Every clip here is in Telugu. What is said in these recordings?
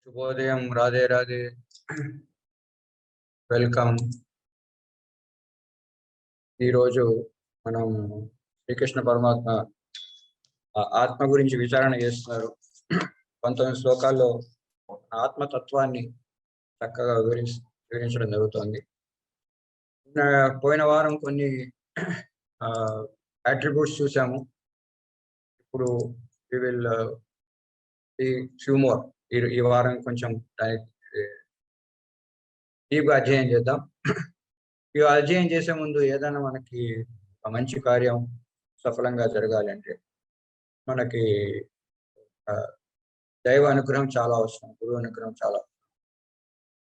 శుభోదయం, రాధే రాధే. వెల్కమ్. ఈరోజు మనం శ్రీకృష్ణ పరమాత్మ ఆత్మ గురించి విచారణ చేస్తున్నారు. 19 శ్లోకాల్లో ఆత్మతత్వాన్ని చక్కగా వివరించడం జరుగుతుంది. పోయిన వారం కొన్ని అట్రిబ్యూట్స్ చూసాము. ఇప్పుడు వి విల్ ఫ్యూ మోర్. ఈ వారం కొంచెం డీప్గా అధ్యయనం చేద్దాం. ఈ అధ్యయనం చేసే ముందు ఏదైనా మనకి మంచి కార్యం సఫలంగా జరగాలి అంటే మనకి దైవ అనుగ్రహం చాలా అవసరం, గురువు అనుగ్రహం చాలా అవసరం.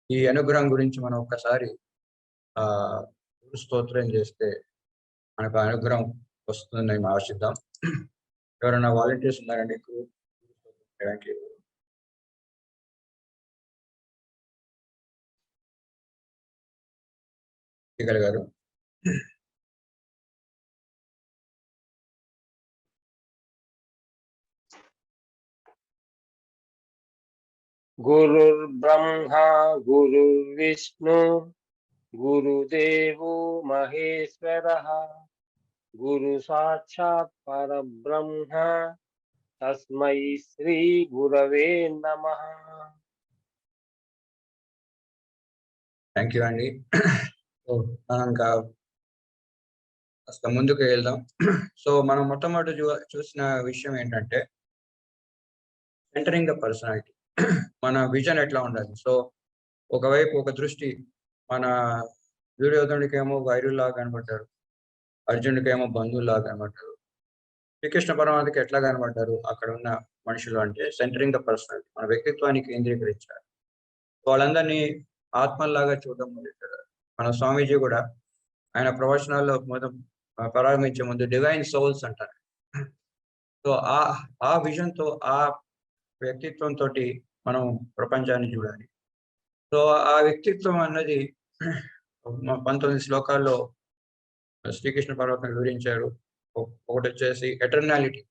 ఈ అనుగ్రహం గురించి మనం ఒక్కసారి గురు స్తోత్రం చేస్తే మనకు అనుగ్రహం వస్తుందని మేము ఆశిద్దాం. ఎవరైనా వాలంటీర్స్ ఉన్నారండి గురు స్తోత్రం చేయడానికి? గారు గురుర్బ్రహ్మా గురుర్విష్ణు గురుదేవో మహేశ్వరః గురు సాక్షాత్ పరబ్రహ్మ తస్మై శ్రీ గురవే నమః. థ్యాంక్ యూ అండి. ఇంకా ముందుకు వెళ్దాం. సో మనం మొట్టమొదటి చూసిన విషయం ఏంటంటే సెంటరింగ్ ద పర్సనాలిటీ. మన విజన్ ఎట్లా ఉండాలి? సో ఒకవైపు ఒక దృష్టి, మన దుర్యోధనుడికేమో వైరుల్లాగా కనబడ్డారు, అర్జునుడికేమో బంధువుల్లాగా కనబడ్డారు. శ్రీకృష్ణ పరమాత్మకి ఎట్లా కనబడ్డారు అక్కడ ఉన్న మనుషులు అంటే సెంటరింగ్ ద పర్సనాలిటీ, మన వ్యక్తిత్వాన్ని కేంద్రీకరించారు. వాళ్ళందరినీ ఆత్మల్లాగా చూడడం మొదలెట్టారు. మన స్వామీజీ కూడా ఆయన ప్రవచనాల్లో ప్రారంభించే ముందు డివైన్ సోల్స్ అంటారు. సో ఆ విజన్తో, ఆ వ్యక్తిత్వంతో మనం ప్రపంచాన్ని చూడాలి. సో ఆ వ్యక్తిత్వం అన్నది 19 శ్లోకాల్లో శ్రీకృష్ణ పరమాత్మ వివరించారు. ఒకటి వచ్చేసి ఎటర్నాలిటీ,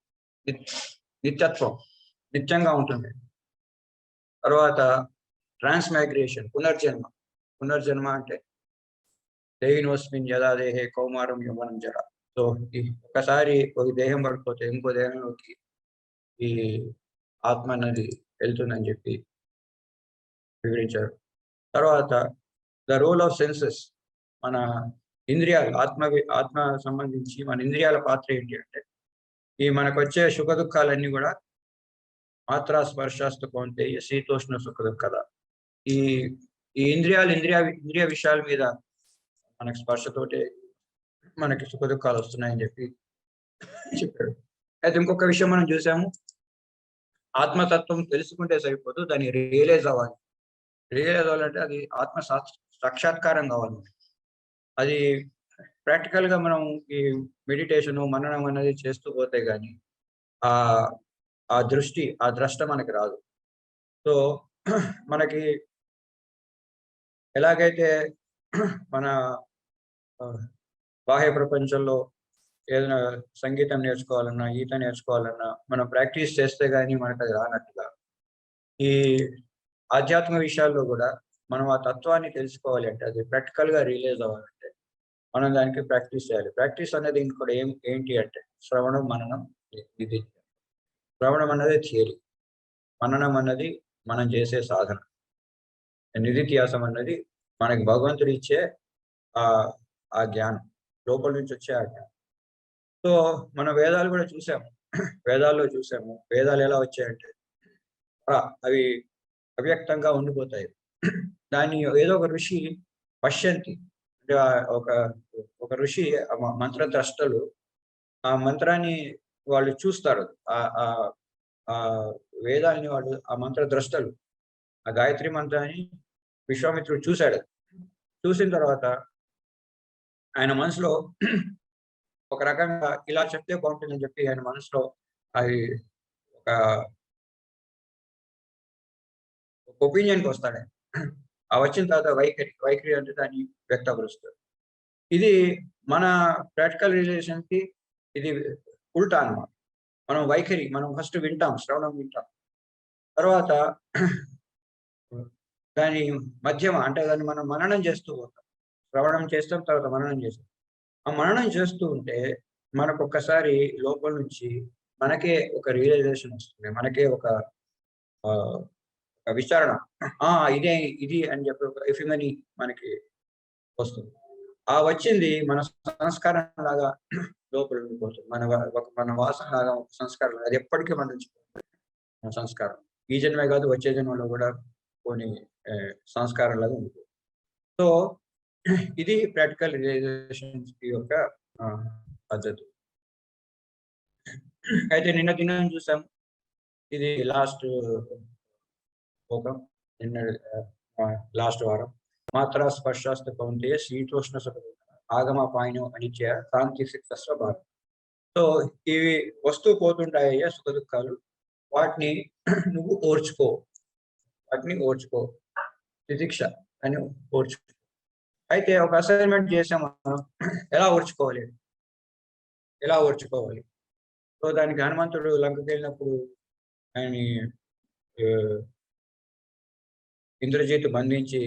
నిత్యత్వం, నిత్యంగా ఉంటుంది. తర్వాత ట్రాన్స్మైగ్రేషన్, పునర్జన్మ అంటే దేహినోస్మిన్ యదా దేహే కౌమారం యవ్వనం జర. సో ఒకసారి ఒక దేహం పడిపోతే ఇంకో దేహంలోకి ఈ ఆత్మ అన్నది వెళ్తుందని చెప్పి వివరించారు. తర్వాత ద రోల్ ఆఫ్ సెన్సెస్, మన ఇంద్రియాలు, ఆత్మ సంబంధించి మన ఇంద్రియాల పాత్ర ఏంటి అంటే ఈ మనకు వచ్చే సుఖ దుఃఖాలన్నీ కూడా మాత్రా స్పర్శాస్తు కౌంతేయ శీతోష్ణ సుఖ దుఃఖద. ఈ ఇంద్రియ విషయాల మీద మనకి స్పర్శతోటే మనకి సుఖ దుఃఖాలు వస్తున్నాయని చెప్పి చెప్పాడు. అయితే ఇంకొక విషయం మనం చూసాము, ఆత్మతత్వం తెలుసుకుంటే సరిపోదు, దాన్ని రియలైజ్ అవ్వాలంటే అది ఆత్మ సాక్షాత్కారం కావాలి. అది ప్రాక్టికల్ గా మనం ఈ మెడిటేషన్, మననం అనేది చేస్తూ పోతే గానీ ఆ దృష్టి, ఆ ద్రష్ట మనకి రాదు. సో మనకి ఎలాగైతే మన బాహ్య ప్రపంచంలో ఏదైనా సంగీతం నేర్చుకోవాలన్నా, ఈత నేర్చుకోవాలన్నా మనం ప్రాక్టీస్ చేస్తే కానీ మనకు అది రానట్టుగా, ఈ ఆధ్యాత్మిక విషయాల్లో కూడా మనం ఆ తత్వాన్ని తెలుసుకోవాలి అంటే, అది ప్రాక్టికల్ గా రియలైజ్ అవ్వాలంటే మనం దానికి ప్రాక్టీస్ చేయాలి. ప్రాక్టీస్ అనేది ఇంకోటి ఏంటి అంటే శ్రవణం, మననం, నిధి. శ్రవణం అన్నది థియరీ, మననం అన్నది మనం చేసే సాధన, నిధిధ్యాసం అన్నది మనకి భగవంతుడు ఇచ్చే ఆ జ్ఞానం, లోపల నుంచి వచ్చే ఆ జ్ఞానం. సో మన వేదాలు కూడా చూసాము, వేదాలు ఎలా వచ్చాయంటే అవి అవ్యక్తంగా ఉండిపోతాయి. దాన్ని ఏదో ఒక ఋషి పశ్యంతి అంటే ఒక ఋషి మంత్రద్రష్టలు ఆ మంత్రాన్ని వాళ్ళు చూస్తారు. ఆ వేదాల్ని వాళ్ళు, ఆ మంత్రద్రష్టలు ఆ గాయత్రి మంత్రాన్ని విశ్వామిత్రుడు చూశాడు. చూసిన తర్వాత ఆయన మనసులో ఒక రకంగా ఇలా చెప్తే బాగుంటుందని చెప్పి ఆయన మనసులో అది ఒక ఒపీనియన్కి వస్తాడు. ఆ వచ్చిన తర్వాత వైఖరి అంటే దాన్ని వ్యక్తపరుస్తాడు. ఇది మన ప్రాక్టికల్ రిలేషన్ కి ఇది ఉల్టా అన్నమాట. మనం ఫస్ట్ వింటాం, శ్రవణం వింటాం, తర్వాత దాని మధ్యమ అంటే దాన్ని మనం మననం చేస్తూ పోతాం. శ్రవణం చేస్తాం, తర్వాత మననం చేస్తాం. ఆ మననం చేస్తూ ఉంటే మనకు ఒక్కసారి లోపల నుంచి మనకే ఒక రియలైజేషన్ వస్తుంది. మనకే ఒక విచారణ, ఇదే ఇది అని చెప్పి ఒక ఎఫిమనీ మనకి వస్తుంది. ఆ వచ్చింది మన సంస్కారం లాగా లోపల ఉండిపోతుంది. మన వాసన లాగా ఒక సంస్కారం. అది ఎప్పటికీ మన నుంచి మన సంస్కారం. ఈ జన్మే కాదు, వచ్చే జన్మలో కూడా కొన్ని సంస్కారం లాగా ఉంటుంది. సో ఇది ప్రాక్టికల్ రియలైజేషన్స్ యొక్క పద్ధతి. అయితే నిన్న దినం చూసాం. ఇది లాస్ట్ నిన్న లాస్ట్ వారం. మాత్ర స్పర్శాస్త కౌంతేయ శీతోష్ణ సుఖ ఆగమ పాయనం అనిత్య కాంతి శిక్ష భారతం. సో ఇవి వస్తూ పోతుంటాయ్యా సుఖ దుఃఖాలు. వాటిని నువ్వు ఓర్చుకో, తితిక్ష అని ఓర్చుకో. అయితే ఒక అసైన్మెంట్ చేసాము మనం, ఎలా ఓర్చుకోవాలి. సో దానికి హనుమంతుడు లంకకి వెళ్ళినప్పుడు ఆయన ఇంద్రజిత్ బంధించి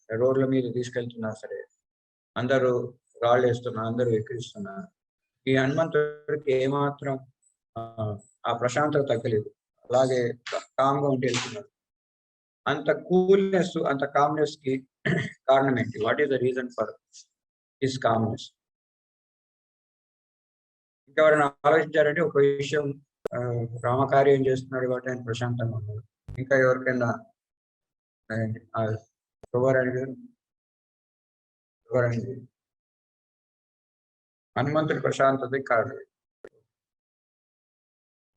రోడ్ల మీద తీసుకెళ్తున్నా సరే, అందరూ రాళ్ళు వేస్తున్నారు, అందరూ ఎక్కిరిస్తున్నారు. ఈ హనుమంతుడికి ఏమాత్రం ఆ ప్రశాంతత తగ్గలేదు. అలాగే కామ్గా ఉండి వెళ్తున్నారు. అంత కూల్నెస్, అంత కామ్నెస్ కి కారణం ఏంటి? What is the reason for his calmness? ఇంకెవరైనా ఆలోచించారంటే ఒక విషయం, రామకార్యం చేస్తున్నాడు కాబట్టి ఆయన ప్రశాంతంగా ఉన్నాడు. ఇంకా ఎవరికైనా హనుమంతుడి ప్రశాంతత కారణం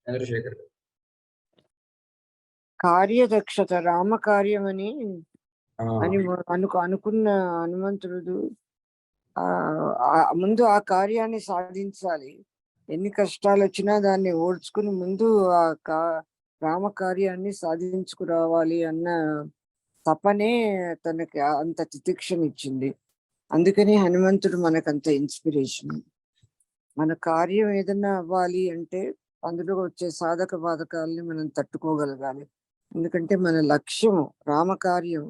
చంద్రశేఖర్ కార్యదక్షత, రామకార్యమని అనుకున్న హనుమంతుడు ముందు ఆ కార్యాన్ని సాధించాలి. ఎన్ని కష్టాలు వచ్చినా దాన్ని ఓడ్చుకుని ముందు ఆ రామకార్యాన్ని సాధించుకురావాలి అన్న తపనే తనకి అంత తితిక్షనిచ్చింది. అందుకని హనుమంతుడు మనకంత ఇన్స్పిరేషన్. మన కార్యం ఏదన్నా అవ్వాలి అంటే అందులో వచ్చే సాధక బాధకాలని మనం తట్టుకోగలగాలి. ఎందుకంటే మన లక్ష్యం రామకార్యం,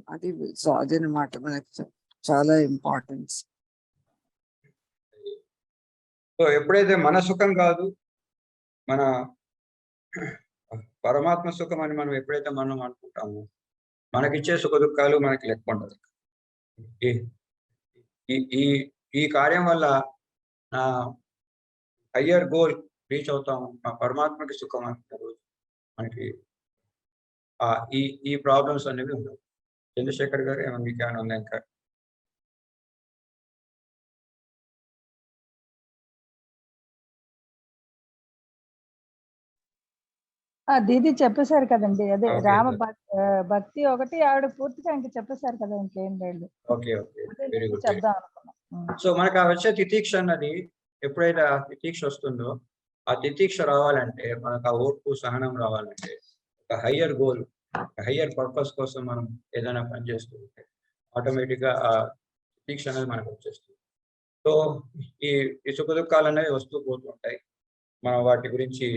అదనమాట మనకి చాలా ఇంపార్టెన్స్. సో ఎప్పుడైతే మన సుఖం కాదు, మన పరమాత్మ సుఖం అని మనం ఎప్పుడైతే మనం అనుకుంటామో, మనకిచ్చే సుఖ దుఃఖాలు మనకి లెక్క ఉండదు. ఈ కార్యం వల్ల నా హయ్యర్ గోల్ రీచ్ అవుతాము, నా పరమాత్మకి సుఖం అంటారు. మనకి ఈ ప్రాబ్లమ్స్ అనేవి ఉండవు. చంద్రశేఖర్ గారు ఏమన్నా మీకు ఏమైనా ఉందా? ఇంకా దీది చెప్పేశారు కదండి. అదే రామ భక్తి ఒకటి ఆవిడ పూర్తిగా ఇంక చెప్పేశారు కదా, ఇంకేం లేదు. చెప్దాం అనుకున్నాం. సో మనకు ఆ వచ్చే తితీక్ష అన్నది, ఎప్పుడైతే ఆ తితీక్ష వస్తుందో, ఆ తితీక్ష రావాలంటే మనకు ఆ ఓర్పు సహనం రావాలంటే ఒక హయ్యర్ గోల్, హయ్యర్ పర్పస్ కోసం మనం ఏదైనా పని చేస్తూ ఉంటే ఆటోమేటిక్గా ఆ తితీక్ష అనేది మనకు వచ్చేస్తుంది. సో ఈ సుఖ దుఃఖాలు అనేవి వస్తూ పోతూ ఉంటాయి. మనం వాటి గురించి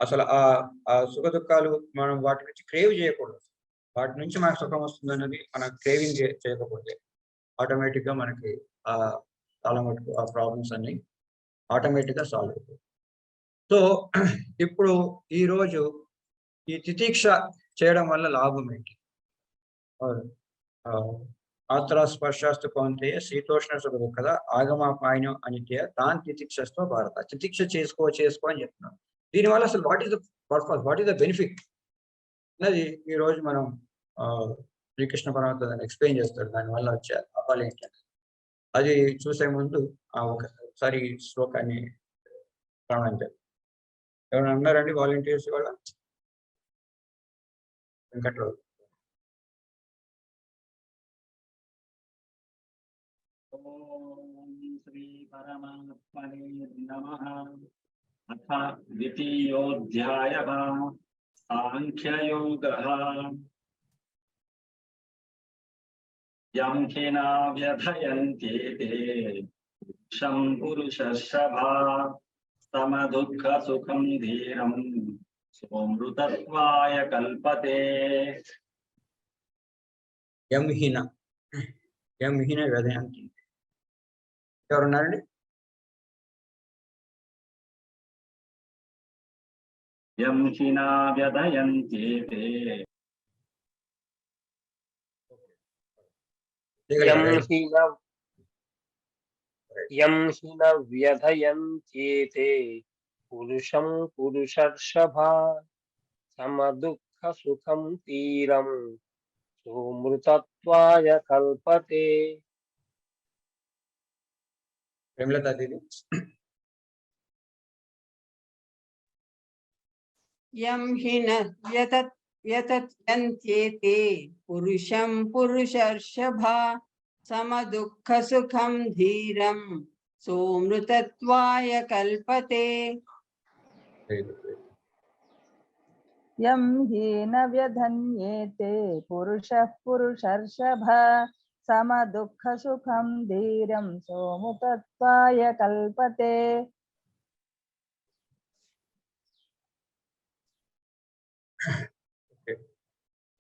అసలు ఆ సుఖ దుఃఖాలు మనం వాటి నుంచి క్రేవ్ చేయకూడదు. వాటి నుంచి మనకు సుఖం వస్తుంది అన్నది మనం క్రేవింగ్ చేయకపోతే ఆటోమేటిక్గా మనకి చాలా మటుకు ఆ ప్రాబ్లమ్స్ అన్ని ఆటోమేటిక్గా సాల్వ్ అవుతాయి. సో ఇప్పుడు ఈరోజు ఈ తితీక్ష చేయడం వల్ల లాభం ఏంటి? ఆత్ర స్పర్శాస్తు కౌంతేయ శీతోష్ణ సుఖ దుఃఖద ఆగమాపాయనం అనిత్య తాన్ తితిక్షస్తో భారత. తితిక్ష చేసుకో అని చెప్తున్నాం. దీనివల్ల అసలు what is the purpose, what is the benefit అన్నది ఈరోజు మనం శ్రీకృష్ణ పరమాత్మ దాన్ని ఎక్స్ప్లెయిన్ చేస్తాడు. దానివల్ల వచ్చే లాభాలు ఏంటి అని అది చూసే ముందు ఒకసారి శ్లోకాన్ని ప్రారంభించాలి. ఎవరైనా ఉన్నారండి వాలంటీర్స్ వాళ్ళ? వెంకట్రావు. ఓం శ్రీ పరమాత్మనే నమః. అథ ద్వితీయోऽధ్యాయః సాంఖ్యయోగః. యం హినా వ్యథయంత్యేతే పురుషం పురుషర్షభా సమదుఃఖ సుఖం ధీరం సోమృతత్వాయ కల్పతే. ఎంహీన ఎంహీన వ్యధయంతి. ఎవరున్నారండి? యం హినా వ్యధయంత్యేతే. యం హి న వ్యధయంత్యేతే పురుషం పురుషర్షభా సమదుఃఖ సుఖం తీరం సోమృతత్వాయ కల్పతే. ప్రేమలతా దీది. యం హి న వ్యతత్యంత్యేతే పురుషం పురుషర్షభా సమదుఃఖ సుఖం ధీరం సోమృతత్వాయ కల్పతే. యం హీన వ్యధన్యేతే పురుషః పురుషర్షభ సమదుఃఖ సుఖం ధీరం సోముతత్వాయ కల్పతే.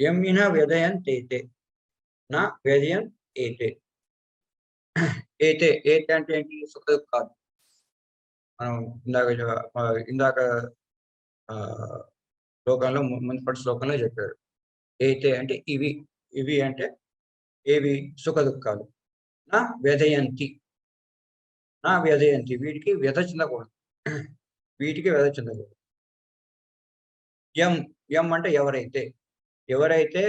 ఎంహీన వ్యధయంతేతే నా వ్యధయం ఏతే. ఏతే ఏతే అంటే ఏంటి? సుఖ దుఃఖాలు. మనం ఇందాక శ్లోకంలో మున్పటి శ్లోకంలో చెప్పారు. ఏతే అంటే ఇవి, ఇవి అంటే ఏవి? సుఖ దుఃఖాలు. నా వ్యధయంతి, నా వ్యధయంతి, వీటికి వ్యధ చెందకూడదు, వీటికి వ్యధ చెందకూడదు. యం యం అంటే ఎవరైతే, ఎవరైతే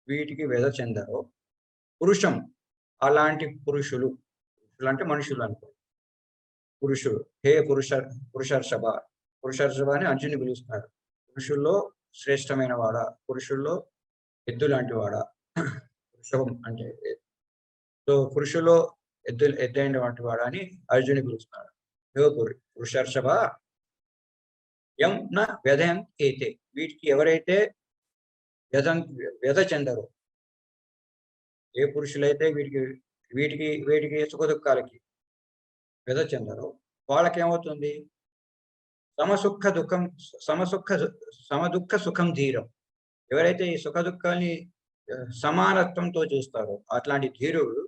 వీటికి వ్యధ చెందారో పురుషం, అలాంటి పురుషులు, పురుషులు అంటే మనుషులు అనుకో, పురుషులు. హే పురుషర్షభ, పురుషర్షభ అని అర్జున్ని పిలుస్తున్నారు. పురుషుల్లో శ్రేష్టమైన వాడా, పురుషుల్లో ఎద్దు లాంటి వాడా, వృషభం అంటే. సో పురుషుల్లో ఎద్దైన వంటి వాడా అని అర్జుని పిలుస్తున్నారు. హే పురుషర్షభ యం న వ్యధయం ఏతే, వీటికి ఎవరైతే వ్యధ చెందరో, ఏ పురుషులైతే వీటికి సుఖ దుఃఖాలకి వ్యధ చెందరో వాళ్ళకి ఏమవుతుంది? సమదుఃఖ సుఖం ధీరం. ఎవరైతే ఈ సుఖ దుఃఖాన్ని సమానత్వంతో చూస్తారో అట్లాంటి ధీరుడు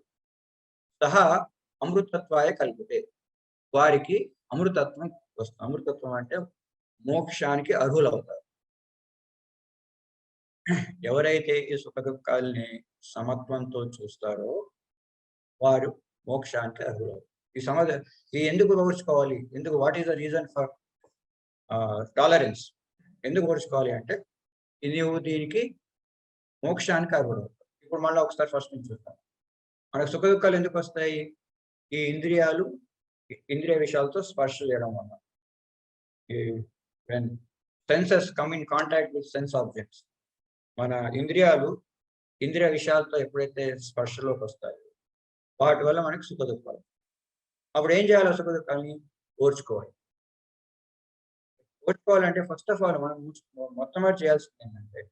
సహా అమృతత్వాయ కల్పితే, వారికి అమృతత్వం వస్తుంది. అమృతత్వం అంటే మోక్షానికి అర్హులవుతారు. ఎవరైతే ఈ సుఖ దుఃఖాలని సమత్వంతో చూస్తారో వారు మోక్షానికి అర్హులవుతారు. ఈ ఎందుకు ఓర్చుకోవాలి? ఎందుకు? What is the reason for tolerance? ఎందుకు ఓర్చుకోవాలి అంటే నీవు దీనికి మోక్షానికి అర్హులవుతావు. ఇప్పుడు మళ్ళీ ఒకసారి ఫస్ట్ నుంచి చూస్తాం. మనకు సుఖ దుఃఖాలు ఎందుకు వస్తాయి? ఈ ఇంద్రియ విషయాలతో స్పర్శ చేయడం వల్ల. when senses come in contact with sense objects, మన ఇంద్రియ విషయాలతో ఎప్పుడైతే స్పర్శలోకి వస్తాయో వాటి వల్ల మనకి సుఖ దుఃఖాలు. అప్పుడు ఏం చేయాలి? సుఖ దుఃఖాలని ఓర్చుకోవాలి. ఓర్చుకోవాలంటే ఫస్ట్ ఆఫ్ ఆల్ మనం మొట్టమొదటి చేయాల్సింది ఏంటంటే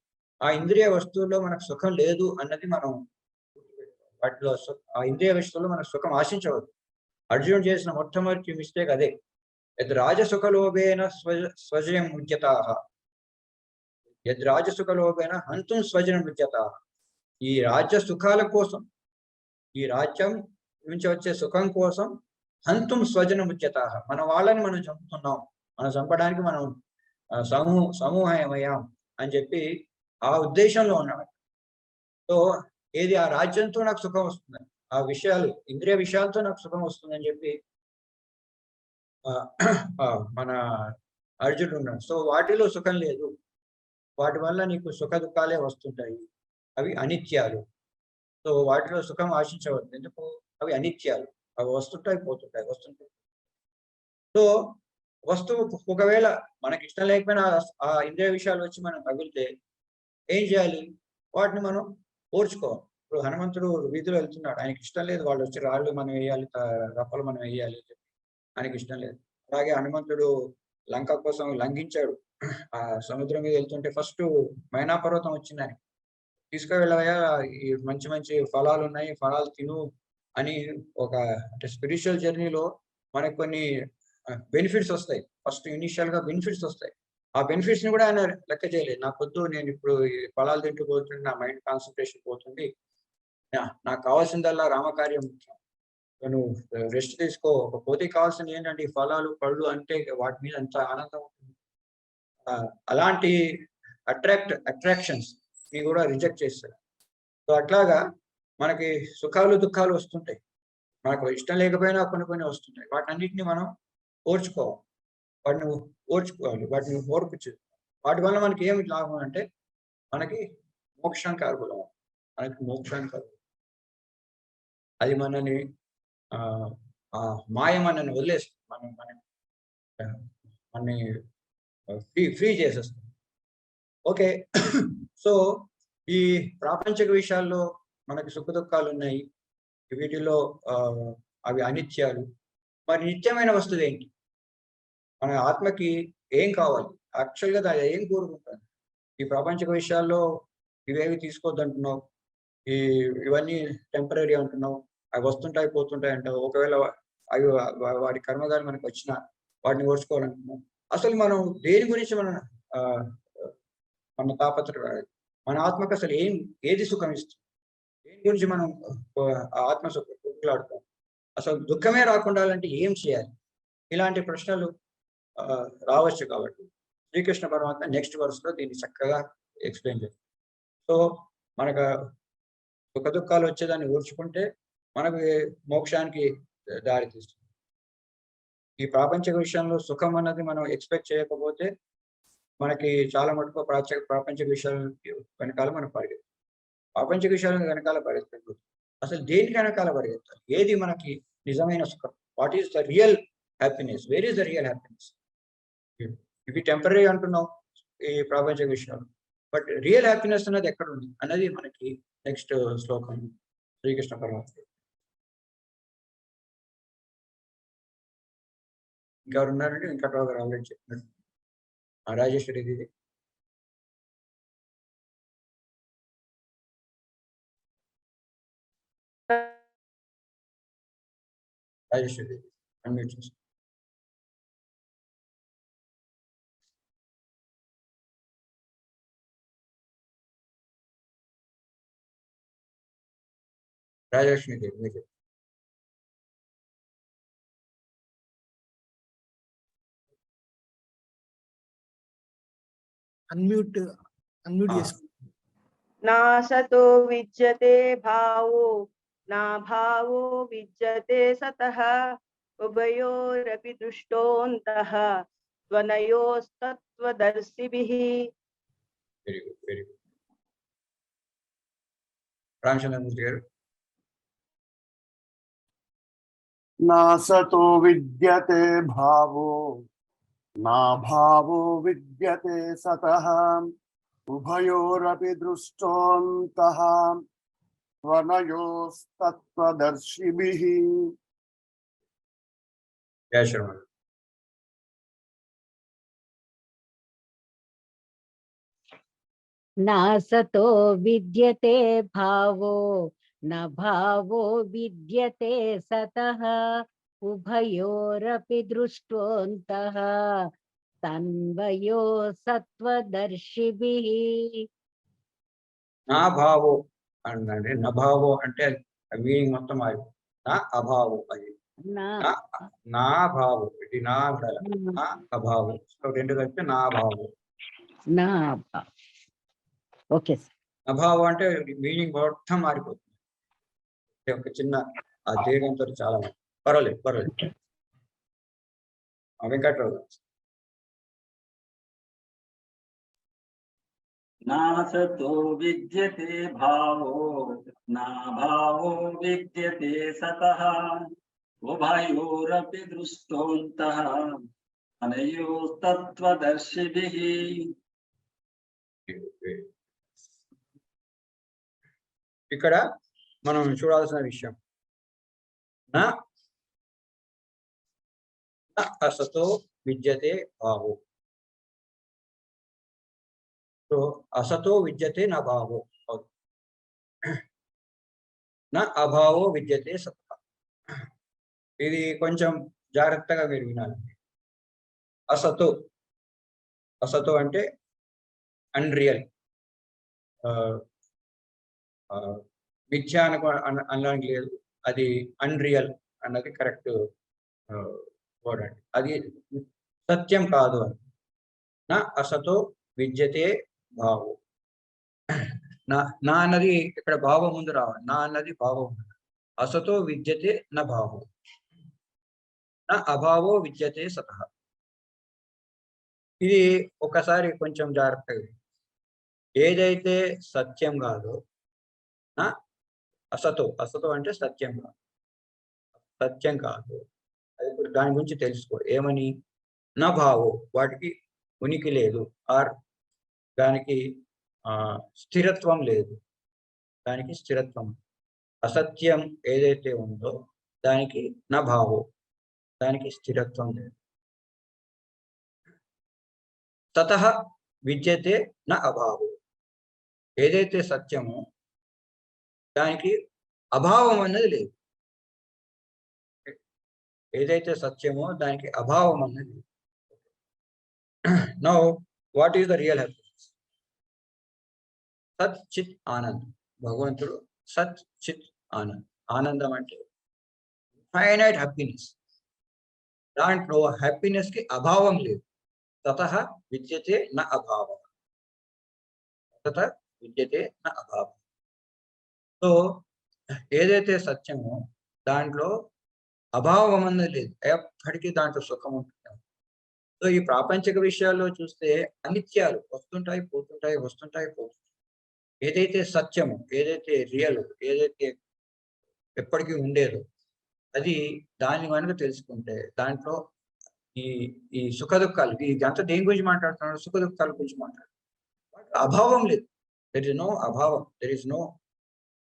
ఆ ఇంద్రియ వస్తువుల్లో మనకు సుఖం లేదు అన్నది మనం వాటిలో ఆ ఇంద్రియ వస్తువుల్లో మనకు సుఖం ఆశించవద్దు. అర్జునుడు చేసిన మొట్టమొదటి మిస్టేక్ అదే. రాజసుఖలోభేన స్వజయం ముజ్యతాః, రాజసుఖలోభేన హంతుం స్వజనం ముజ్యతాః. ఈ రాజ్య సుఖాల కోసం, ఈ రాజ్యం నుంచి వచ్చే సుఖం కోసం హంతుం స్వజనం ముజ్యతాః, మన వాళ్ళని మనం చంపుతున్నాం, మనం చంపడానికి మనం సమూహమయ్యాం అని చెప్పి ఆ ఉద్దేశంలో ఉన్నాడు. సో ఏది? ఆ రాజ్యంతో నాకు సుఖం వస్తుంది, ఆ విషయాలు, ఇంద్రియ విషయాలతో నాకు సుఖం వస్తుందని చెప్పి మన అర్జునుడు ఉన్నాడు. సో వాటిలో సుఖం లేదు, వాటి వల్ల నీకు సుఖ దుఃఖాలే వస్తుంటాయి, అవి అనిత్యాలు. సో వాటిలో సుఖం ఆశించవద్దు. ఎందుకు? అవి అనిత్యాలు, అవి వస్తుంటాయి వస్తుంటాయి. సో వస్తువు ఒకవేళ మనకి ఇష్టం లేకపోయినా ఆ ఇంద్రియ విషయాలు వచ్చి మనం తగిలితే ఏం చేయాలి? వాటిని మనం ఓర్చుకోవాలి. ఇప్పుడు హనుమంతుడు వీధిలో వెళ్తున్నాడు, ఆయనకి ఇష్టం లేదు వాళ్ళు వచ్చి రాళ్ళు మనం వేయాలి, రప్పలు మనం వేయాలి, ఆయనకి ఇష్టం లేదు. అలాగే హనుమంతుడు లంక కోసం లంఘించాడు. ఆ సముద్రం మీద వెళ్తుంటే ఫస్ట్ మైనా పర్వతం వచ్చింది, ఆయన తీసుకువెళ్ళవయ్యా, ఈ మంచి మంచి ఫలాలు ఉన్నాయి, ఫలాలు తిను అని. ఒక అంటే స్పిరిచువల్ జర్నీలో మనకు కొన్ని బెనిఫిట్స్ వస్తాయి. ఫస్ట్ ఇనిషియల్ గా బెనిఫిట్స్ వస్తాయి. ఆ బెనిఫిట్స్ ని కూడా ఆయన లెక్క చేయలేదు. నాకొద్దు, నేను ఇప్పుడు ఈ ఫలాలు తింటూ పోతుంటే నా మైండ్ కాన్సన్ట్రేషన్ పోతుంది, నాకు కావాల్సిందల్లా రామకార్యం ముఖ్యం. నువ్వు రెస్ట్ తీసుకో. ఒక కోతికి కావాల్సింది ఏంటంటే ఈ ఫలాలు పళ్ళు అంటే వాటి మీద ఎంత ఆనందం ఉంటుంది. అలాంటి అట్రాక్షన్స్ ని కూడా రిజెక్ట్ చేస్తారు. సో అట్లాగా మనకి సుఖాలు దుఃఖాలు వస్తుంటాయి. మనకు ఇష్టం లేకపోయినా కొన్ని వస్తుంటాయి. వాటన్నిటిని మనం ఓర్చుకోవాలి. వాటిని ఓర్పు. వాటి వల్ల మనకి ఏమి లాభం అంటే మనకి మోక్షానికి అర్హులం. అది మనని మాయ మనని వదిలేస్తుంది. మనని ఫ్రీ చేసేస్తుంది. ఓకే. సో ఈ ప్రాపంచిక విషయాల్లో మనకి సుఖ దుఃఖాలు ఉన్నాయి. వీటిలో అవి అనిత్యాలు. మరి నిత్యమైన వస్తువు ఏంటి? మన ఆత్మకి ఏం కావాలి? యాక్చువల్గా దాని ఏం కోరుకుంటుంది? ఈ ప్రాపంచిక విషయాల్లో ఇవేవి తీసుకోవద్దు అంటున్నావు, ఇవన్నీ టెంపరీ అంటున్నావు, అవి వస్తుంటాయి పోతుంటాయి అంటావు. ఒకవేళ అవి వాటి కర్మగాలు మనకు వచ్చినా వాటిని ఓర్చుకోవాలంటున్నాం. అసలు మనం దేని గురించి మన తాపత్రయం, మన ఆత్మకు అసలు ఏది సుఖం ఇస్తుంది? దేని గురించి మనం ఆత్మ సుఖలాడుతాం? అసలు దుఃఖమే రాకుండా అంటే ఏం చేయాలి? ఇలాంటి ప్రశ్నలు రావచ్చు. కాబట్టి శ్రీకృష్ణ పరమాత్మ నెక్స్ట్ వర్స్లో దీన్ని చక్కగా ఎక్స్ప్లెయిన్ చేస్తారు. సో మనకు సుఖ దుఃఖాలు వచ్చేదాన్ని ఓర్చుకుంటే మనకు మోక్షానికి దారి తీస్తుంది. ఈ ప్రాపంచిక విషయంలో సుఖం అన్నది మనం ఎక్స్పెక్ట్ చేయకపోతే మనకి చాలా మటుకు ప్రాపంచిక విషయాల వెనకాల మనం పరిగెత్తాలి. ప్రాపంచిక విషయాల వెనకాల పరిగెత్తకూడదు. అసలు దేనికి వెనకాల పరిగెత్తాలి? ఏది మనకి నిజమైన సుఖం? What is the real happiness? Where is the real happiness? ఇవి టెంపరీ అంటున్నావు ఈ ప్రాపంచిక విషయాలు, బట్ రియల్ హ్యాపీనెస్ అన్నది ఎక్కడ ఉంది అన్నది మనకి నెక్స్ట్ శ్లోకం శ్రీకృష్ణ పరమాత్మ. ఇంకెవరు ఉన్నారంటే వెంకట్రావు గారు ఆల్రెడీ చెప్పినట్టు. రాజేశ్వరి దీది. రాజేశ్వరి దీది అన్మ్యూట్ చేసి. రాజలక్ష్మి దేవి మీరు. అన్మ్యూట్ నాసతో విద్యతే భావో నా భావో విద్యతే సతః ఉభయోరపి దృష్టోంతః త్వనయోస్తత్వదర్శిభిః. Very good, very good. Ramachandramurthy garu. నాసతో విద్యతే భావో నా భావో విద్యతే సతః ఉభయోరపి దృష్టోంతః త్వనయోస్తత్వదర్శిభిః. నాసతో విద్యతే భావో న భావో విద్యతే సతః ఉభయోరపి దృష్టోంతః తన్వయో సత్వదర్శిభిః. నా భావో అంటే నభావో అంటే మీనింగ్ మొత్తం అది. నా అభావో అది నా భావో. ఇది నా అభావో. సో రెండు కలిపితే నా భావో. నా ఓకే సార్. అభావం అంటే మీనింగ్ మొత్తం మారిపోతుంది. ఒక చిన్న ఆ దీర్ఘంతో చాలా పర్వాలేదు. వెంకట్రావు గారు. నాసతో విద్యతే భావో నా భావో విద్యతే సతః ఉభయోరపి దృష్టోంతః అనయోస్తత్వదర్శిభిః. ఇక్కడ మనం చూడాల్సిన విషయం నా అసతో విద్యతే భావో. సో అసతో విద్యతే నా భావో, నా అభావో విద్యతే సతః. ఇది కొంచెం జాగ్రత్తగా మీరు వినాలి. అసతో అంటే అన్రియల్, మిథ్యా అనడానికి లేదు, అది అన్రియల్ అన్నది కరెక్ట్ వర్డ్ అండి. అది సత్యం కాదు అని. నా అసతో విద్యతే భావం. నా అన్నది ఇక్కడ భావం ముందు రావాలి. నా అన్నది భావం. అసతో విద్యతే నా భావం, నా అభావో విద్యతే సతః. ఇది ఒకసారి కొంచెం జాగ్రత్తగా, ఏదైతే సత్యం కాదో నా అసతో అంటే సత్యం కాదు, సత్యం కాదు అది దాని గురించి తెలుసుకో. ఏమని? నా భావో, వాటికి ఉనికి లేదు, ఆర్ దానికి స్థిరత్వం లేదు, దానికి స్థిరత్వం. అసత్యం ఏదైతే ఉందో దానికి నా భావో, దానికి స్థిరత్వం లేదు. తతః విద్యతే నా అభావో, ఏదైతే సత్యమో దానికి అభావం అన్నది లేదు. ఏదైతే సత్యమో దానికి అభావం అన్నది. Now what is the real happiness? సత్ చిత్ ఆనంద్. భగవంతుడు సత్ చిత్ ఆనంద్. ఆనందం అంటే ఫైనైట్ హ్యాపీనెస్. దాంట్లో హ్యాపీనెస్ కి అభావం లేదు. తతః విద్యతే న అభావం, తతః విద్యతే న అభావం. సో ఏదైతే సత్యమో దాంట్లో అభావం అన్నది లేదు, ఎప్పటికీ దాంట్లో సుఖం ఉంటుంది. సో ఈ ప్రాపంచిక విషయాల్లో చూస్తే అనిత్యాలు వస్తుంటాయి పోతుంటాయి, వస్తుంటాయి పోతుంటాయి. ఏదైతే సత్యమో, ఏదైతే రియల్, ఏదైతే ఎప్పటికీ ఉండేదో అది దాన్ని కనుక తెలుసుకుంటే దాంట్లో ఈ ఈ సుఖ దుఃఖాలు, ఇదంతా దేని గురించి మాట్లాడుతున్నాడు? సుఖ దుఃఖాల గురించి మాట్లాడుతున్నాడు. అభావం లేదు. దెర్ ఇస్ నో అభావం, there is no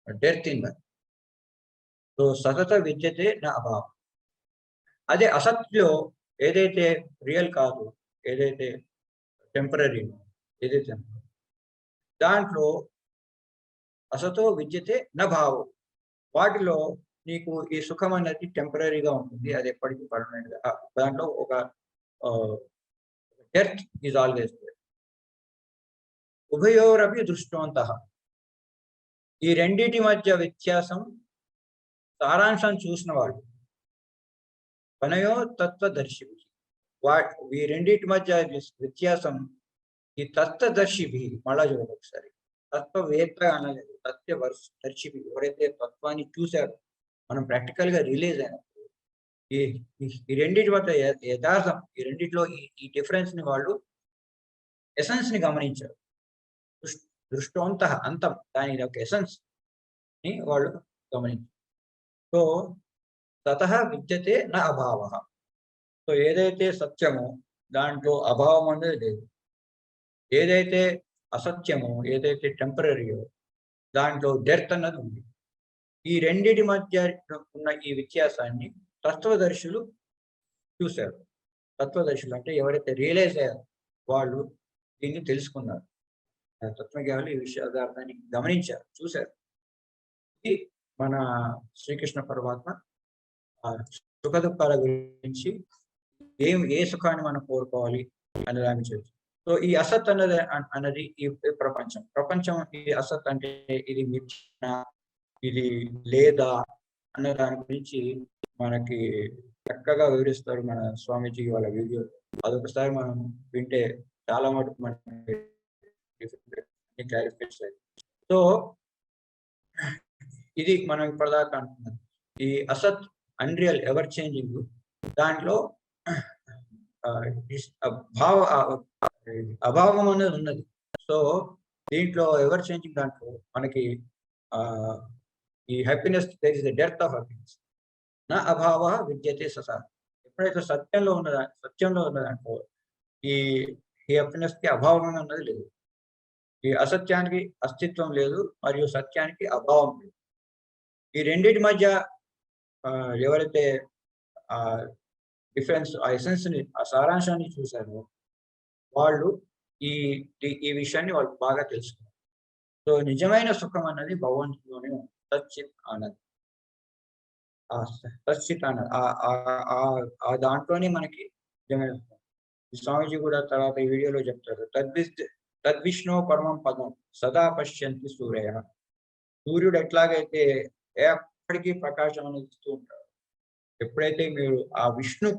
death in that. So సతత విద్యతే నా అభావం. అదే అసత్లో ఏదైతే రియల్ కాదు, ఏదైతే టెంపరీ, ఏదైతే దాంట్లో అసతో విద్యతే నా భావం. వాటిలో నీకు ఈ సుఖం అనేది టెంపరీగా ఉంటుంది, అది ఎప్పటికీ పర్మనెంట్ గా. దాంట్లో ఒక డెత్ ఈజ్ ఆల్వేస్ దేర్. ఉభయోరపి దృష్టవంతః, ఈ రెండిటి మధ్య వ్యత్యాసం సారాంశం చూసిన వాడు. పనయో తత్వదర్శి, ఈ రెండిటి మధ్య వ్యత్యాసం ఈ తత్వదర్శిభి. మళ్ళా చూడండి ఒకసారి, తత్వవేత్త అనలేదు, తత్వదర్శిభి. ఎవరైతే తత్వాన్ని చూశారో, మనం ప్రాక్టికల్ గా రిలీజ్ అయినప్పుడు ఈ రెండింటి మధ్య యథార్థం, ఈ రెండిట్లో ఈ డిఫరెన్స్ ని వాళ్ళు ఎసెన్స్ ని గమనించారు. దృష్టవంత అంతం, దాని యొక్క ఎసెన్స్ ని వాళ్ళు గమనించారు. సో తతః విద్యతే నా అభావ. సో ఏదైతే సత్యమో దాంట్లో అభావం అనేది లేదు, ఏదైతే అసత్యమో, ఏదైతే టెంపరీయో దాంట్లో డెత్ అన్నది ఉంది. ఈ రెండిటి మధ్య ఉన్న ఈ వ్యత్యాసాన్ని తత్వదర్శులు చూశారు. తత్వదర్శులు అంటే ఎవరైతే రియలైజ్ అయ్యారో వాళ్ళు దీన్ని తెలుసుకున్నారు. తత్వజ్ఞానులు ఈ విషయాన్ని గమనించారు, చూశారు. ఇది మన శ్రీకృష్ణ పరమాత్మ సుఖ దుఃఖాల గురించి, ఏ సుఖాన్ని మనం కోరుకోవాలి అనే దాని గురించి. సో ఈ అసత్ అన్నది ఈ ప్రపంచం ఈ అసత్ అంటే ఇది మిథ్య, ఇది లేదా అన్న దాని గురించి మనకి చక్కగా వివరిస్తారు మన స్వామీజీ వాళ్ళ వీడియో. అదొకసారి మనం వింటే చాలా మటుకు మనకి క్లారిఫికేషన్ అవుతుంది. సో ఇది మనం ఇప్పటిదాకా అంటున్నాం. ఈ అసత్ అన్రియల్, ఎవర్ చేంజింగ్, దాంట్లో అభావం అనేది ఉన్నది. సో దీంట్లో ఎవర్ చేంజింగ్ దాంట్లో మనకి ఈ happiness, there is the death of happiness. నా అభావ విద్యతే సతః. ఎప్పుడైతే సత్యంలో ఉన్న దాంట్లో ఈ హ్యాపీనెస్ కి అభావం అన్నది లేదు, ఈ అసత్యానికి అస్తిత్వం లేదు, మరియు సత్యానికి అభావం లేదు. ఈ రెండింటి మధ్య ఎవరైతే ఆ డిఫరెన్స్, ఆ ఎసెన్స్ ని, ఆ సారాంశాన్ని చూశారో వాళ్ళు ఈ విషయాన్ని వాళ్ళు బాగా తెలుసుకున్నారు. సో నిజమైన సుఖం అన్నది భగవంతుడిలోనే ఉంది. సచ్చిత్ ఆనంద్, సచ్చిత్ ఆనంద్, ఆ దాంట్లోనే మనకి నిజమైన సుఖం. స్వామీజీ కూడా తర్వాత ఈ వీడియోలో చెప్తారు, తద్విష్ణు పరమం పదం సదా పశ్యంతి సూర్య. సూర్యుడు ఎట్లాగైతే ఎప్పటికీ ప్రకాశం అనేది ఇస్తూ ఉంటాడు. ఎప్పుడైతే మీరు ఆ విష్ణు